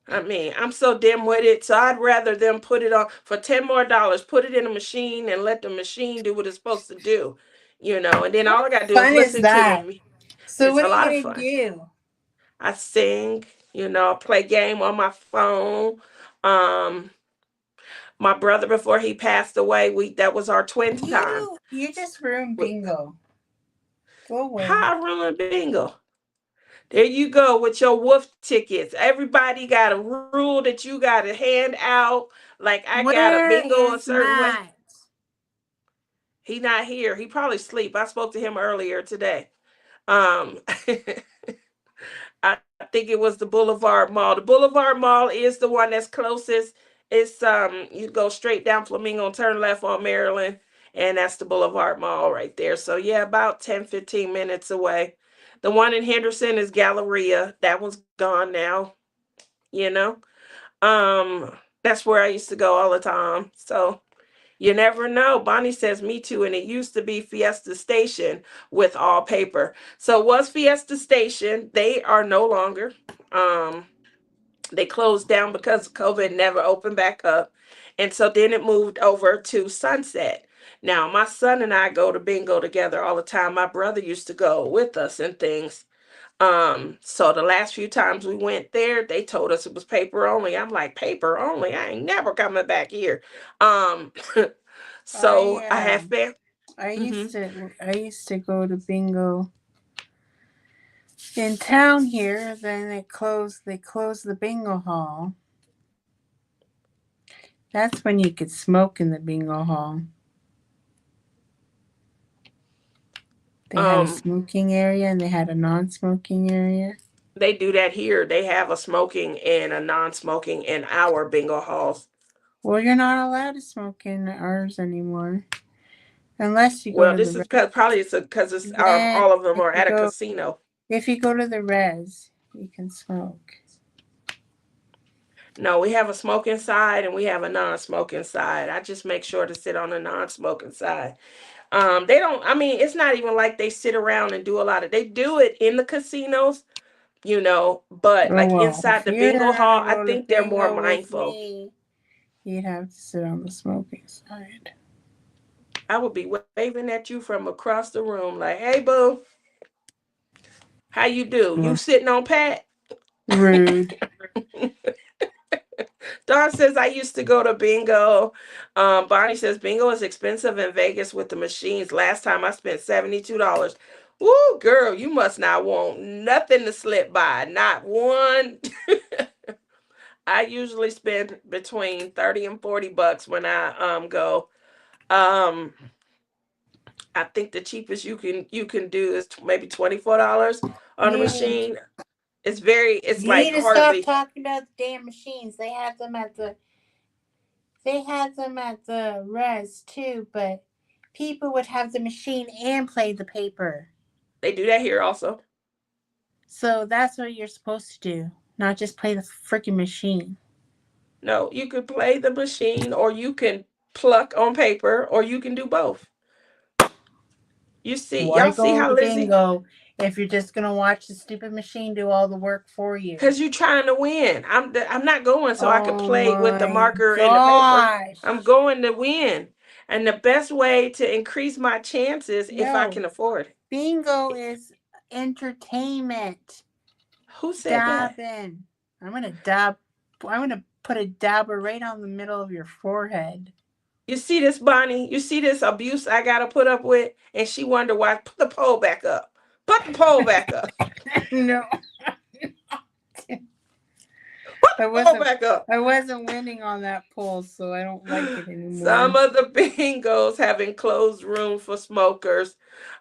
Speaker 2: I mean, I'm so dim witted, so I'd rather them put it on for $10 more, put it in a machine and let the machine do what it's supposed to do, and then
Speaker 1: What
Speaker 2: all I gotta do is
Speaker 1: fun is
Speaker 2: listen to
Speaker 1: that?
Speaker 2: them.
Speaker 1: So
Speaker 2: It's
Speaker 1: what
Speaker 2: a
Speaker 1: are you
Speaker 2: lot of
Speaker 1: gonna
Speaker 2: fun.
Speaker 1: do?
Speaker 2: I sing, play game on my phone. Um, my brother before he passed away, we that was our twin time.
Speaker 1: You just ruined
Speaker 2: With
Speaker 1: bingo. Go away.
Speaker 2: how I ruin bingo. There you go with your wolf tickets. Everybody got a rule that you got to hand out. Like I got a
Speaker 1: Where
Speaker 2: bingo a
Speaker 1: is
Speaker 2: certain way.
Speaker 1: Matt?
Speaker 2: He not here. He probably sleep. I spoke to him earlier today. Um, I think it was the Boulevard Mall. The Boulevard Mall is the one that's closest. It's you go straight down Flamingo, turn left on Maryland, and that's the Boulevard Mall right there. So yeah, about 10-15 minutes away. The one in Henderson is Galleria. That one's gone now, you know. Um that's where I used to go all the time. So you never know. Bonnie says me too, and it used to be Fiesta Station with all paper. So was Fiesta Station. They are no longer. Um, they closed down because COVID never opened back up. And so then it moved over to Sunset. Now, my son and I go to bingo together all the time. My brother used to go with us and things. So the last few times we went there, they told us it was paper only. I'm like, paper only? I ain't never coming back here. Um, so I
Speaker 1: I
Speaker 2: have been.
Speaker 1: I
Speaker 2: Mm-hmm.
Speaker 1: used to go to bingo in town here. Then they closed the bingo hall. That's when you could smoke in the bingo hall. They had a
Speaker 2: Um,
Speaker 1: smoking area and they had a non-smoking area.
Speaker 2: they do that here. They have a smoking and a non-smoking in our bingo halls.
Speaker 1: Well, you're not allowed to smoke in ours anymore unless you go
Speaker 2: Well,
Speaker 1: to
Speaker 2: this
Speaker 1: the
Speaker 2: is probably because it's
Speaker 1: then
Speaker 2: all of them
Speaker 1: if
Speaker 2: are
Speaker 1: you
Speaker 2: at a
Speaker 1: go
Speaker 2: casino.
Speaker 1: if you go to the res, you can smoke.
Speaker 2: No, we have a smoking side and we have a non-smoking side. I just make sure to sit on the non-smoking side. They don't. I mean, it's not even like they sit around and do a lot of. They do it in the casinos, but
Speaker 1: Oh
Speaker 2: like
Speaker 1: well,
Speaker 2: inside
Speaker 1: if
Speaker 2: the
Speaker 1: you're
Speaker 2: bingo
Speaker 1: gonna
Speaker 2: hall, I
Speaker 1: go to
Speaker 2: think they're more
Speaker 1: bingo with
Speaker 2: mindful.
Speaker 1: me, you'd have to sit on the smoking side.
Speaker 2: I would be waving at you from across the room, like, "Hey, boo, how you do? You
Speaker 1: Ugh,
Speaker 2: sitting on Pat?"
Speaker 1: rude.
Speaker 2: Dawn says I used to go to bingo. Bonnie says bingo is expensive in Vegas with the machines. Last time I spent $72. Woo, girl, you must not want nothing to slip by. Not one. I usually spend between 30 and $40 when I go. Um I think the cheapest you can do is maybe $24 on a
Speaker 1: You
Speaker 2: machine. It's
Speaker 1: you
Speaker 2: like
Speaker 1: need to stop
Speaker 2: hardly.
Speaker 1: talking about the damn machines. They had them at the res too, but people would have the machine and play the paper.
Speaker 2: They do that here also.
Speaker 1: So that's what you're supposed to do, not just play the freaking machine.
Speaker 2: No, you could play the machine or you can pluck on paper or you can do both.
Speaker 1: Why
Speaker 2: Y'all see
Speaker 1: go
Speaker 2: how
Speaker 1: to
Speaker 2: Lizzie,
Speaker 1: bingo if you're just gonna watch the stupid machine do all the work for you?
Speaker 2: because you trying to win. I'm not going so I could
Speaker 1: Oh
Speaker 2: play with the
Speaker 1: my
Speaker 2: marker and the paper. I'm
Speaker 1: gosh.
Speaker 2: going to win. And the best way to increase my chances if I
Speaker 1: No.
Speaker 2: can afford it.
Speaker 1: Bingo is entertainment.
Speaker 2: Who said that?
Speaker 1: Dabbing. I'm gonna dab. I'm gonna put a dabber right on the middle of your forehead.
Speaker 2: You see this, Bonnie? You see this abuse I gotta put up with? And she wonder why. Put the pole back up. Put the pole back up.
Speaker 1: No,
Speaker 2: Put
Speaker 1: I
Speaker 2: the pole
Speaker 1: wasn't.
Speaker 2: back up.
Speaker 1: I wasn't winning on that poll, so I don't like it anymore.
Speaker 2: Some of the bingos have enclosed room for smokers.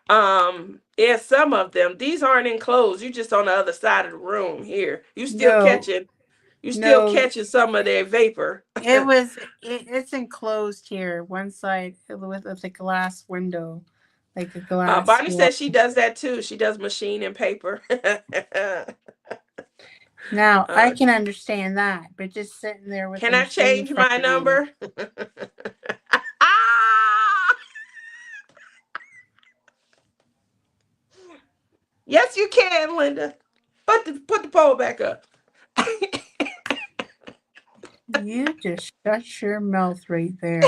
Speaker 2: Yeah, some of them. These aren't enclosed. You just on the other side of the room here. You still catching. You still
Speaker 1: no,
Speaker 2: catching some of their vapor.
Speaker 1: It's enclosed here. One side with a glass window, like a glass
Speaker 2: Bonnie
Speaker 1: wall.
Speaker 2: says she does that too. She does machine and paper.
Speaker 1: Now I can understand that, but just sitting there with
Speaker 2: Can
Speaker 1: the
Speaker 2: I
Speaker 1: machine in
Speaker 2: change
Speaker 1: front
Speaker 2: my
Speaker 1: of you.
Speaker 2: number? Ah! Yes, you can, Linda. Put the pole back up.
Speaker 1: You just shut your mouth right there.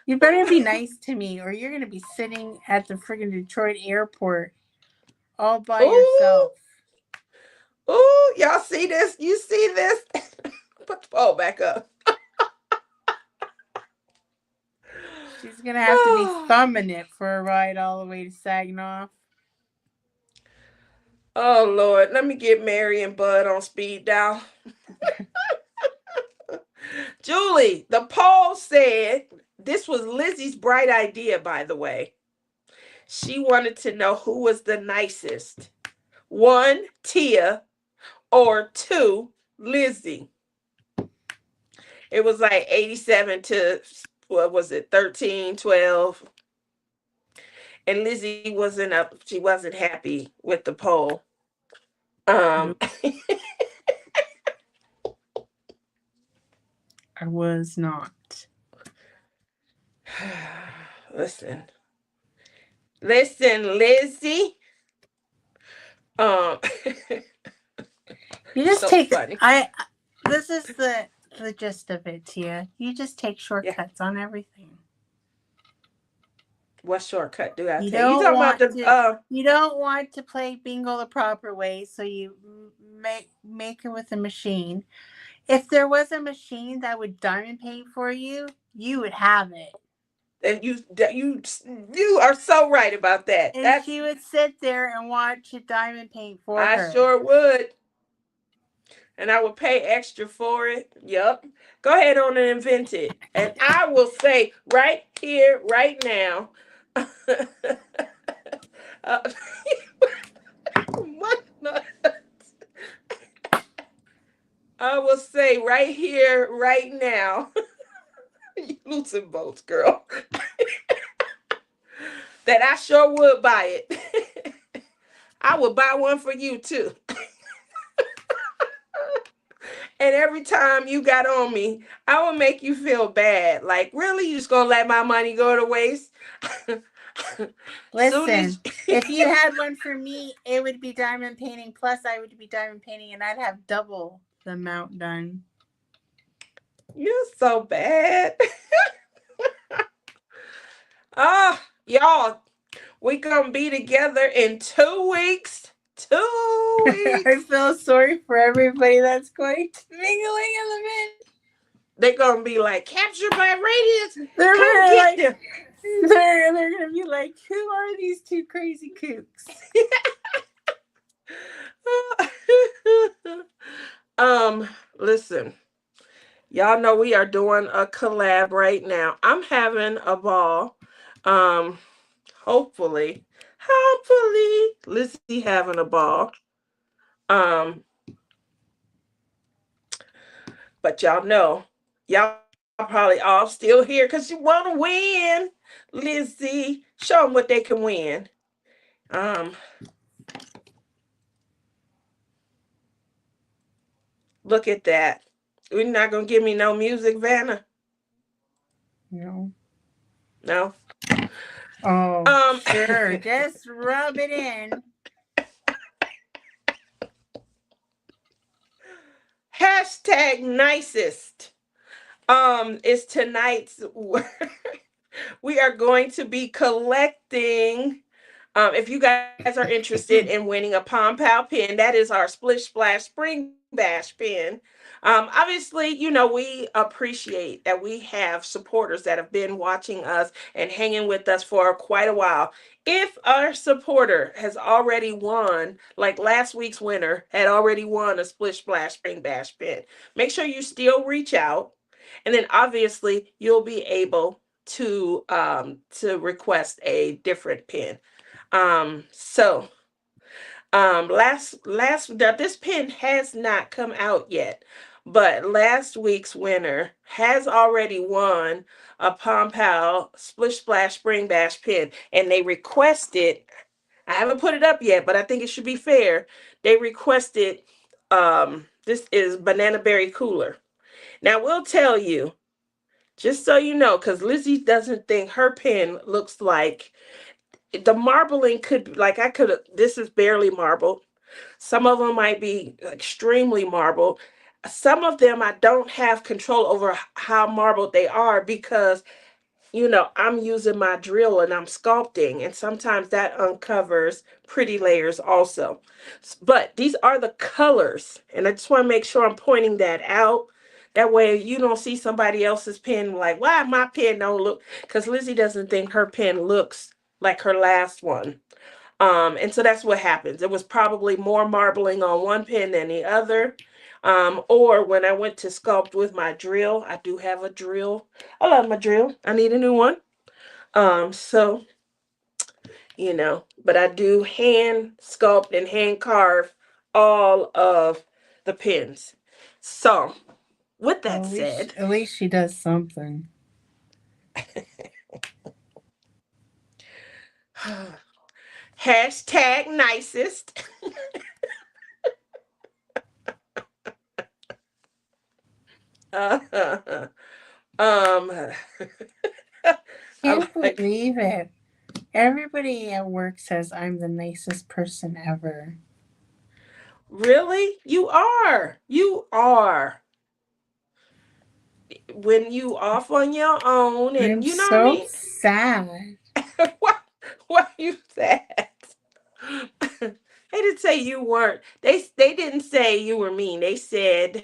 Speaker 1: You better be nice to me, or you're gonna be sitting at the friggin' Detroit airport all by yourself.
Speaker 2: Ooh, y'all see this? You see this? Put the pole back up.
Speaker 1: She's gonna have to be thumbing it for a ride all the way to Saginaw.
Speaker 2: Oh Lord, let me get Mary and Bud on speed dial. Julie, the poll said this was Lizzie's bright idea, by the way. She wanted to know who was the nicest. 1, Tia, or 2, Lizzie. It was like 87 to, what was it, 13, 12. And Lizzie wasn't up. She wasn't happy with the poll.
Speaker 1: Nope. I was not.
Speaker 2: Listen, Lizzie.
Speaker 1: You just
Speaker 2: So
Speaker 1: take.
Speaker 2: funny.
Speaker 1: This is the gist of it, Tia. You just take shortcuts on everything.
Speaker 2: What shortcut do I
Speaker 1: You
Speaker 2: take? You
Speaker 1: don't
Speaker 2: talking
Speaker 1: want
Speaker 2: about the
Speaker 1: to. You don't want to play bingo the proper way, so you make it with a machine. If there was a machine that would diamond paint for you, you would have it.
Speaker 2: and you are so right about that.
Speaker 1: And she would sit there and watch you diamond paint for her.
Speaker 2: I sure would. And I would pay extra for it. Yep. Go ahead on and invent it. And I will say right here, right now. What? I will say right here, right now. You losing votes, girl. That I sure would buy it. I would buy one for you too. And every time you got on me, I would make you feel bad. Like, really? You just gonna let my money go to waste?
Speaker 1: Listen, if you had one for me, it would be diamond painting. Plus, I would be diamond painting, and I'd have double the amount done.
Speaker 2: You're so bad. Y'all, we gonna be together in 2 weeks. 2 weeks.
Speaker 1: I feel sorry for everybody that's going to mingling in the mid.
Speaker 2: They're gonna be like, captured by radiance.
Speaker 1: They're
Speaker 2: Come
Speaker 1: like,
Speaker 2: get them.
Speaker 1: they're gonna be like, who are these two crazy kooks?
Speaker 2: Listen, y'all know we are doing a collab right now. I'm having a ball. Hopefully, Lizzie having a ball. But y'all probably all still here because you want to win. Lizzie, show them what they can win. Look at that. You're not gonna give me no music, Vanna?
Speaker 1: No.
Speaker 2: No.
Speaker 1: Oh, sure. Just rub it in.
Speaker 2: Hashtag nicest. Is tonight's word. We are going to be collecting. If you guys are interested in winning a Pom Pow pin, that is our Splish Splash Spring Bash pin. Obviously, we appreciate that we have supporters that have been watching us and hanging with us for quite a while. If our supporter has already won, like last week's winner had already won a Splish Splash Spring Bash pin, make sure you still reach out, and then obviously you'll be able to request a different pin. So last now this pin has not come out yet, but last week's winner has already won a Pom Pal Splish Splash Spring Bash pin, and they requested. I haven't put it up yet, but I think it should be fair. They requested this is Banana Berry Cooler. Now we'll tell you, just so you know, because Lizzie doesn't think her pen looks like the marbling could, like, I could, this is barely marbled. Some of them might be extremely marbled. Some of them I don't have control over how marbled they are because I'm using my drill and I'm sculpting, and sometimes that uncovers pretty layers also. But these are the colors, and I just want to make sure I'm pointing that out. That way you don't see somebody else's pen like, why my pen don't look, because Lizzie doesn't think her pen looks like her last one. And so that's what happens. It was probably more marbling on one pen than the other. Or when I went to sculpt with my drill, I do have a drill. I love my drill. I need a new one. So, but I do hand sculpt and hand carve all of the pins. So, with
Speaker 1: Well,
Speaker 2: that said,
Speaker 1: at least she does something.
Speaker 2: hashtag nicest. Uh, um, I'm
Speaker 1: Can't
Speaker 2: like,
Speaker 1: believe it. Everybody at work says I'm the nicest person ever.
Speaker 2: really? You are. You are. When you off on your own, and
Speaker 1: I'm
Speaker 2: you know what I
Speaker 1: so
Speaker 2: mean?
Speaker 1: sad.
Speaker 2: why, why you sad? They didn't say you weren't. They didn't say you were mean. They said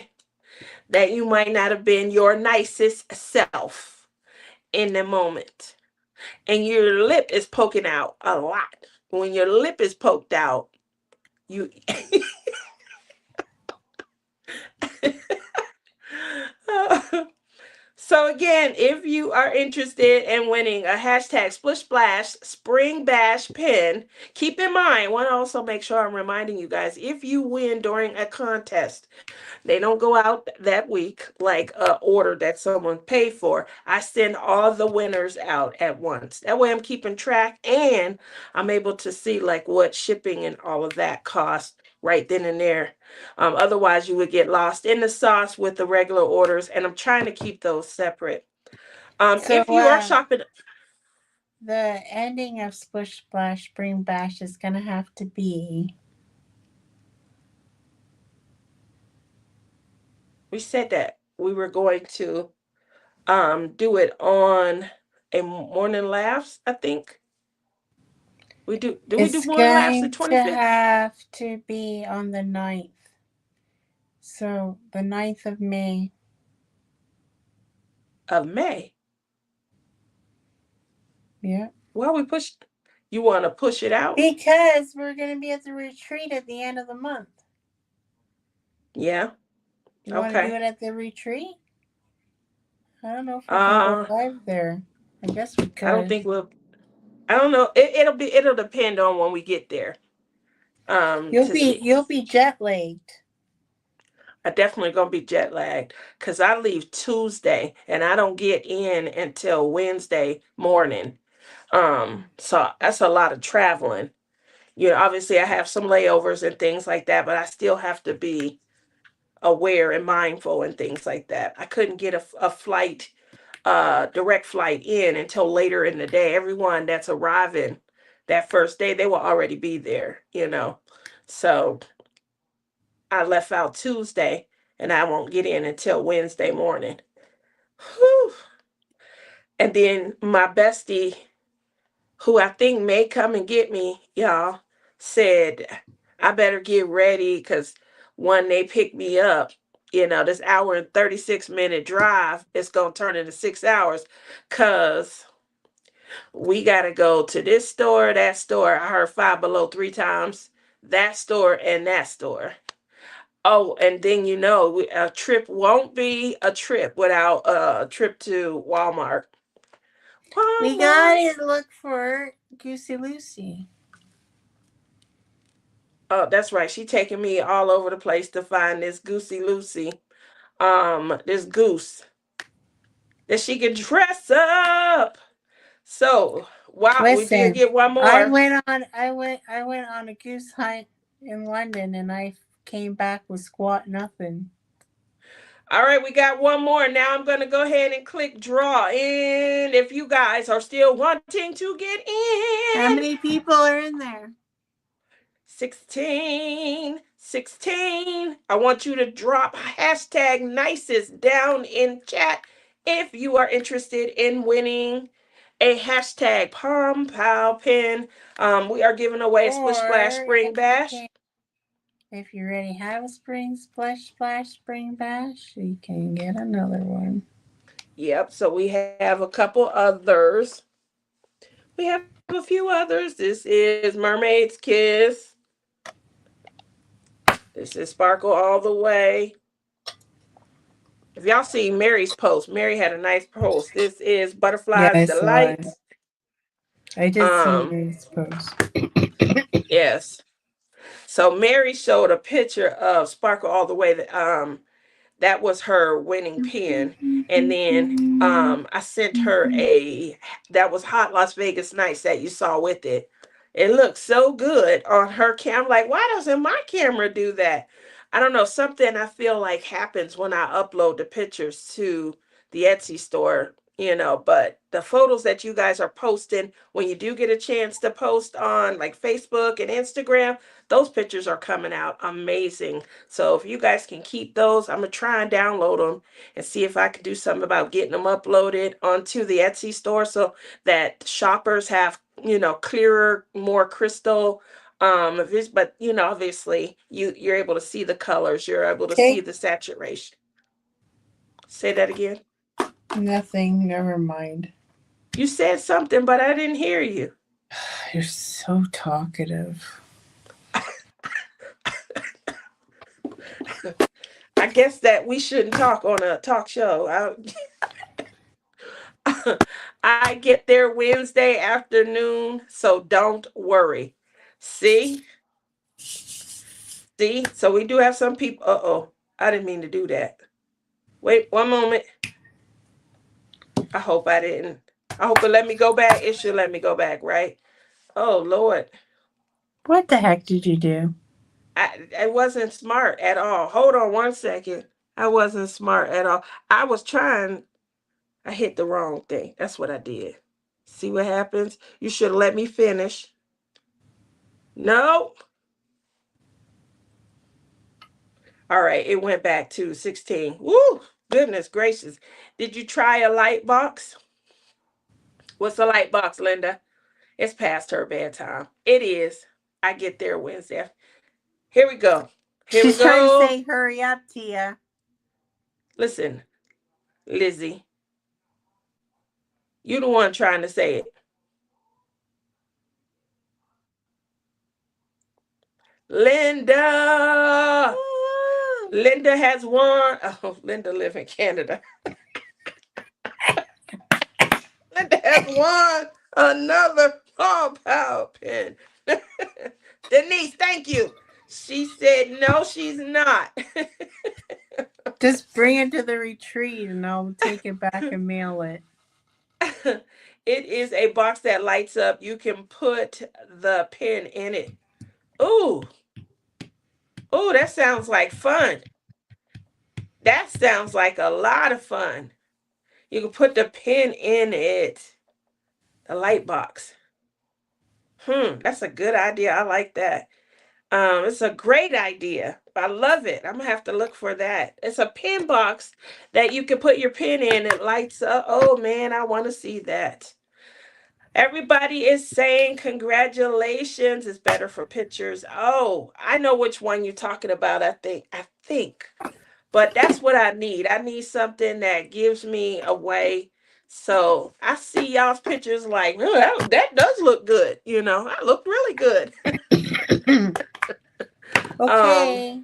Speaker 2: that you might not have been your nicest self in the moment. And your lip is poking out a lot. When your lip is poked out, you So again, if you are interested in winning a hashtag Splish Splash Spring Bash pin, keep in mind, I want to also make sure I'm reminding you guys, if you win during a contest, they don't go out that week like a order that someone paid for. I send all the winners out at once. That way I'm keeping track, and I'm able to see like what shipping and all of that costs right then and there. Otherwise, you would get lost in the sauce with the regular orders, and I'm trying to keep those separate.
Speaker 1: So,
Speaker 2: If you are shopping,
Speaker 1: the ending of Splish Splash Spring Bash is gonna have to be.
Speaker 2: we said that we were going to do it on a morning laughs, I think. We do
Speaker 1: It's
Speaker 2: morning laughs the
Speaker 1: going to
Speaker 2: 25th
Speaker 1: have to be on the 9th. So, the 9th of May.
Speaker 2: of May?
Speaker 1: Yeah.
Speaker 2: Why we push? You want to push it out?
Speaker 1: Because we're going to be at the retreat at the end of the month.
Speaker 2: Yeah.
Speaker 1: You want to do
Speaker 2: Okay.
Speaker 1: it at the retreat? I don't know if we can go
Speaker 2: Uh,
Speaker 1: live there. I guess we
Speaker 2: I don't
Speaker 1: could.
Speaker 2: think we'll. I don't know. It'll depend on when we get there. To see.
Speaker 1: You'll be jet lagged.
Speaker 2: I definitely gonna be jet lagged because I leave Tuesday and I don't get in until Wednesday morning. So that's a lot of traveling. Obviously I have some layovers and things like that, but I still have to be aware and mindful and things like that. I couldn't get a flight, direct flight in until later in the day. Everyone that's arriving that first day, they will already be there. So I left out Tuesday and I won't get in until Wednesday morning. Whew. And then my bestie, who I think may come and get me, y'all, said I better get ready because when they pick me up, this hour and 36-minute drive is going to turn into 6 hours because we got to go to this store, that store. I heard Five Below 3 times, that store and that store. Oh, and then a trip won't be a trip without a trip to Walmart.
Speaker 1: We
Speaker 2: Walmart.
Speaker 1: gotta look for Goosey Lucy.
Speaker 2: Oh, that's right. She taking me all over the place to find this Goosey Lucy, this goose that she can dress up. So, wow, we did
Speaker 1: Listen,
Speaker 2: get one
Speaker 1: I
Speaker 2: more.
Speaker 1: went on a goose hunt in London, and I came back with squat nothing.
Speaker 2: All right, we got one more. Now I'm going to go ahead and click draw. And if you guys are still wanting to get
Speaker 1: How
Speaker 2: in,
Speaker 1: many people are in there?
Speaker 2: 16, 16. I want you to drop hashtag nicest down in chat if you are interested in winning a hashtag Palm Pow pin. We are giving away a Splish Splash
Speaker 1: Or
Speaker 2: Spring Bash.
Speaker 1: if you already have a spring splash spring bash, you can get another one.
Speaker 2: Yep, so we have a couple others. We have a few others. This is Mermaid's Kiss. This is Sparkle All the Way. If y'all see Mary's post, Mary had a nice post. This is
Speaker 1: Yeah,
Speaker 2: Butterflies
Speaker 1: I saw
Speaker 2: Delight.
Speaker 1: it. I did see Mary's post.
Speaker 2: Yes. So Mary showed a picture of Sparkle All the Way that was her winning pin. And then I sent her that was Hot Las Vegas Nights that you saw with it. It looked so good on her camera. Like, why doesn't my camera do that? I don't know. Something I feel like happens when I upload the pictures to the Etsy store, but the photos that you guys are posting, when you do get a chance to post on like Facebook and Instagram, those pictures are coming out amazing. So if you guys can keep those, I'm going to try and download them and see if I can do something about getting them uploaded onto the Etsy store so that shoppers have, clearer, more crystal but obviously you're able to see the colors, you're able to see
Speaker 1: Okay.
Speaker 2: the saturation. Say that again.
Speaker 1: Nothing. Never mind.
Speaker 2: You said something, but I didn't hear you.
Speaker 1: You're so talkative.
Speaker 2: I guess that we shouldn't talk on a talk show. I get there Wednesday afternoon, so don't worry. See? See? So we do have some people. Uh-oh. I didn't mean to do that. Wait one moment. I hope I didn't. I hope it let me go back. It should let me go back, right? Oh, Lord.
Speaker 1: What the heck did you do?
Speaker 2: I wasn't smart at all. Hold on one second. I wasn't smart at all. I was trying. I hit the wrong thing. That's what I did. See what happens? You should let me finish. No. All right, it went back to 16. Woo! Goodness gracious. Did you try a light box? What's a light box, Linda? It's past her bedtime. It is. I get there Wednesday. Here we go. Here we
Speaker 1: She's trying to
Speaker 2: go.
Speaker 1: say, hurry up, Tia.
Speaker 2: Listen, Lizzie, you the one trying to say it. Linda. Linda has won. Oh, Linda live in Canada. Linda has won another Paw Power pen. Denise, thank you. She said, no, she's not.
Speaker 1: Just bring it to the retreat and I'll take it back and mail it.
Speaker 2: It is a box that lights up. You can put the pen in it. Ooh. Ooh, that sounds like fun. That sounds like a lot of fun. You can put the pen in it. The light box. That's a good idea. I like that. It's a great idea. I love it. I'm gonna have to look for that. It's a pin box that you can put your pin in. It lights up. Oh man, I want to see that. Everybody is saying congratulations. It's better for pictures. Oh, I know which one you're talking about. I think. But that's what I need. I need something that gives me a way. So I see y'all's pictures like, oh, that does look good. I looked really good. um,
Speaker 1: Okay.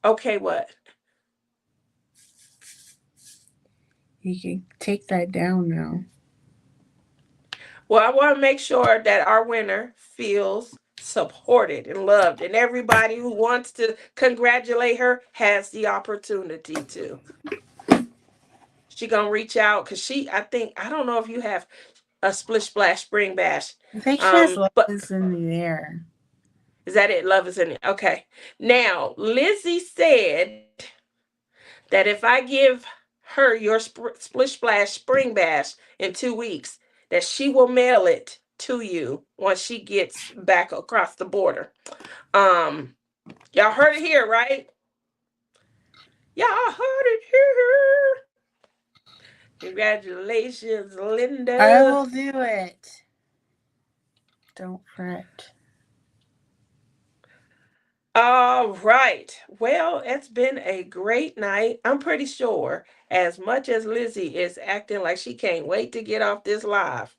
Speaker 2: okay, what?
Speaker 1: You can take that down now.
Speaker 2: Well, I want to make sure that our winner feels supported and loved, and everybody who wants to congratulate her has the opportunity to. She gonna reach out because I don't know if you have a splish splash spring bash.
Speaker 1: I think she has
Speaker 2: But
Speaker 1: legs in the air.
Speaker 2: is that it? Love is in it. Okay. Now Lizzie said that if I give her your splish splash spring bash in 2 weeks, that she will mail it to you once she gets back across the border. Um, y'all heard it here, right? Y'all heard it here. Congratulations,
Speaker 1: I
Speaker 2: Linda.
Speaker 1: will do it. Don't fret.
Speaker 2: All right. Well, it's been a great night. I'm pretty sure, as much as Lizzie is acting like she can't wait to get off this live,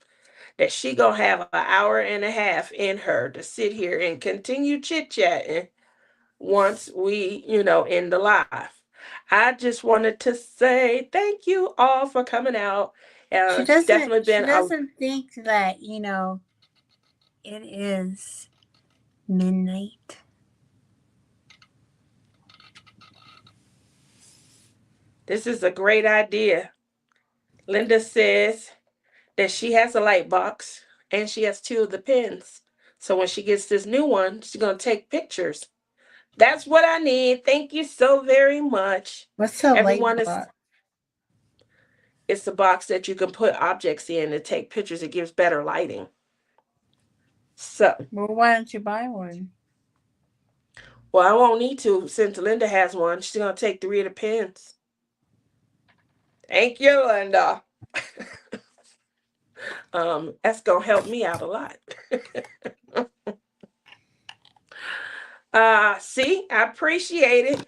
Speaker 2: that she gonna have an hour and a half in her to sit here and continue chit-chatting once we, end the live. I just wanted to say thank you all for coming out.
Speaker 1: She
Speaker 2: It's
Speaker 1: doesn't
Speaker 2: definitely
Speaker 1: she
Speaker 2: been a
Speaker 1: doesn't think that, it is midnight.
Speaker 2: this is a great idea. Linda says that she has a light box and she has two of the pens. So when she gets this new one, she's going to take pictures. That's what I need. Thank you so very much.
Speaker 1: What's a light
Speaker 2: Everyone is
Speaker 1: box?
Speaker 2: it's a box that you can put objects in to take pictures. It gives better lighting. So,
Speaker 1: Well, why don't you buy one?
Speaker 2: well, I won't need to since Linda has one. She's going to take 3 of the pens. Thank you, Linda. That's going to help me out a lot. See, I appreciate it.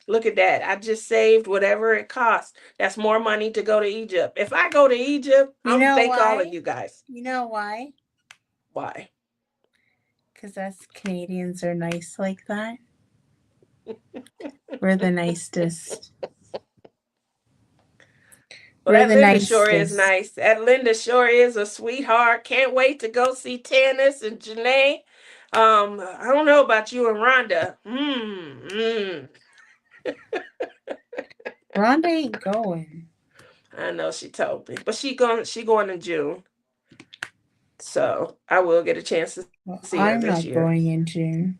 Speaker 2: Look at that. I just saved whatever it costs. That's more money to go to Egypt. If I go to Egypt,
Speaker 1: You
Speaker 2: I'm
Speaker 1: know
Speaker 2: thank all of
Speaker 1: why?
Speaker 2: you guys.
Speaker 1: You know why?
Speaker 2: Why?
Speaker 1: Because us Canadians are nice like that. We're the nicest.
Speaker 2: Well,
Speaker 1: We're
Speaker 2: that
Speaker 1: the
Speaker 2: Linda sure is
Speaker 1: nicest.
Speaker 2: nice. That Linda sure is a sweetheart. Can't wait to go see Tannis and Janae. I don't know about you and Rhonda.
Speaker 1: Rhonda ain't going.
Speaker 2: I know she told me, but she going in June, so I will get a chance to
Speaker 1: Well,
Speaker 2: see her
Speaker 1: I'm
Speaker 2: this
Speaker 1: not
Speaker 2: year.
Speaker 1: going in June.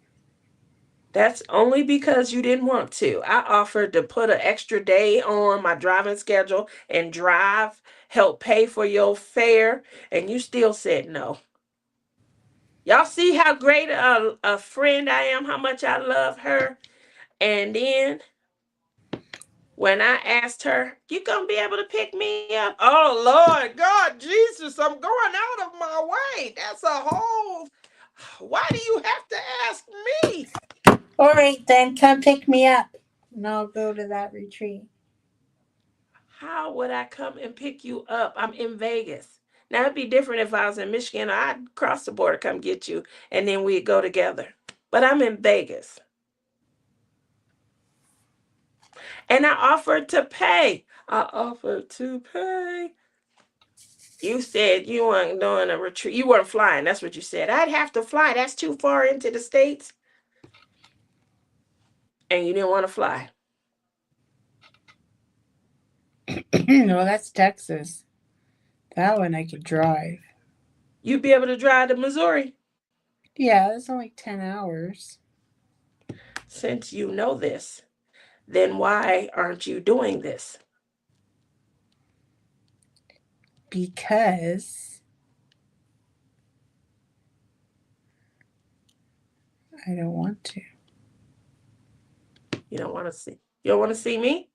Speaker 2: That's only because you didn't want to. I offered to put an extra day on my driving schedule and drive, help pay for your fare, and you still said no. Y'all see how great a friend I am, how much I love her. And then when I asked her, you gonna be able to pick me up? Oh Lord, God, Jesus, I'm going out of my way. That's a whole. Why do you have to ask me?
Speaker 1: All right, then come pick me up, and I'll go to that retreat.
Speaker 2: How would I come and pick you up? I'm in Vegas. Now it'd be different if I was in Michigan. I'd cross the border, come get you, and then we'd go together. But I'm in Vegas. And I offered to pay. I offered to pay. You said you weren't doing a retreat. You weren't flying. That's what you said. I'd have to fly. That's too far into the States. And you didn't want to fly.
Speaker 1: No, that's Texas. That one I could drive.
Speaker 2: You'd be able to drive to Missouri.
Speaker 1: Yeah, it's only 10 hours.
Speaker 2: Since you know this, then why aren't you doing this?
Speaker 1: Because I don't want to.
Speaker 2: You don't want to see. You don't want to see me?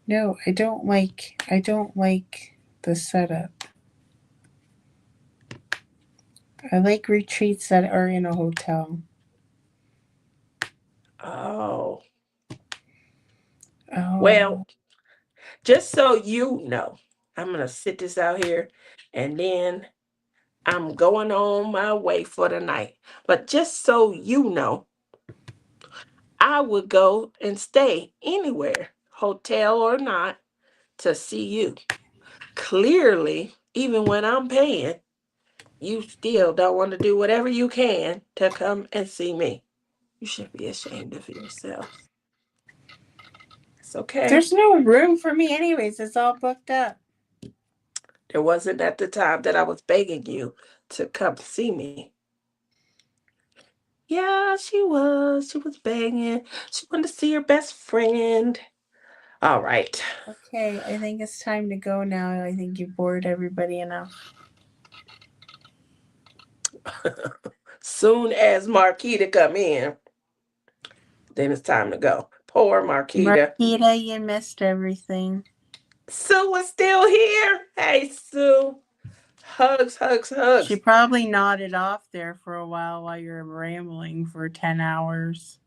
Speaker 1: No, I don't like the setup. I like retreats that are in a hotel.
Speaker 2: Oh.
Speaker 1: Oh.
Speaker 2: Well, just so you know, I'm going to sit this out here and then I'm going on my way for the night. But just so you know, I would go and stay anywhere, hotel or not, to see you. Clearly, even when I'm paying, you still don't want to do whatever you can to come and see me. You should be ashamed of yourself. It's okay.
Speaker 1: There's no room for me anyways. It's all booked up.
Speaker 2: There wasn't at the time that I was begging you to come see me. Yeah, she was. She was begging. She wanted to see her best friend. All right.
Speaker 1: Okay, I think it's time to go now. I think you bored everybody enough.
Speaker 2: Soon as Marquita come in, then it's time to go. Poor Marquita.
Speaker 1: Marquita, you missed everything.
Speaker 2: Sue was still here. Hey, Sue. Hugs, hugs, hugs.
Speaker 1: She probably nodded off there for a while you're rambling for 10 hours.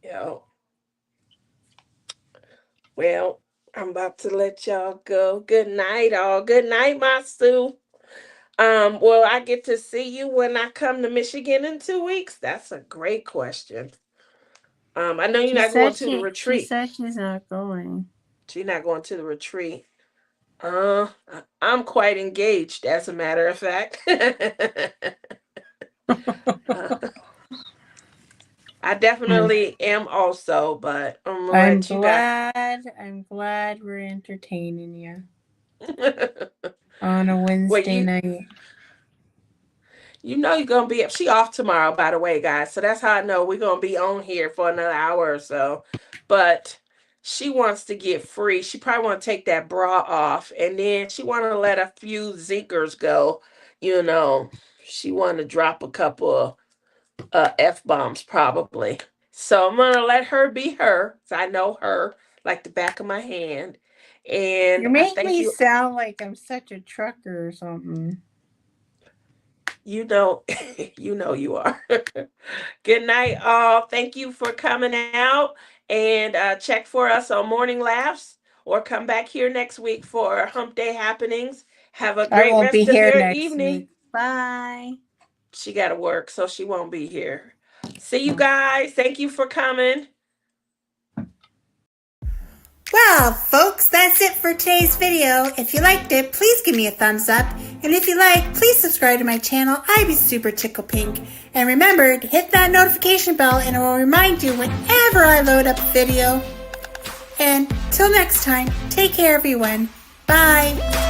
Speaker 2: Yo. Well, I'm about to let y'all go. Good night, all. Good night, my Sue. Will I get to see you when I come to Michigan in 2 weeks? That's a great question. I know you're not going to the retreat.
Speaker 1: She said she's not going.
Speaker 2: She's not going to the retreat. I'm quite engaged, as a matter of fact. I definitely am also, but
Speaker 1: I'm glad we're entertaining you on a Wednesday night.
Speaker 2: You know you're going to be, she off tomorrow, by the way, guys. So that's how I know we're going to be on here for another hour or so. But she wants to get free. She probably want to take that bra off. And then she want to let a few zinkers go. You know, she want to drop a couple of F-bombs probably. So I'm going to let her be her. So I know her like the back of my hand. And
Speaker 1: you make me sound like I'm such a trucker or something.
Speaker 2: You know you are. Good night, all. Thank you for coming out, and check for us on Morning Laughs, or come back here next week for Hump Day happenings. Have a great rest of your evening.
Speaker 1: Week. Bye.
Speaker 2: She got to work, so she won't be here. See you guys. Thank you for coming.
Speaker 3: Well, folks, that's it for today's video. If you liked it, please give me a thumbs up. And if you like, please subscribe to my channel. I'd be super tickle pink. And remember to hit that notification bell and it will remind you whenever I load up a video. And till next time, take care everyone. Bye.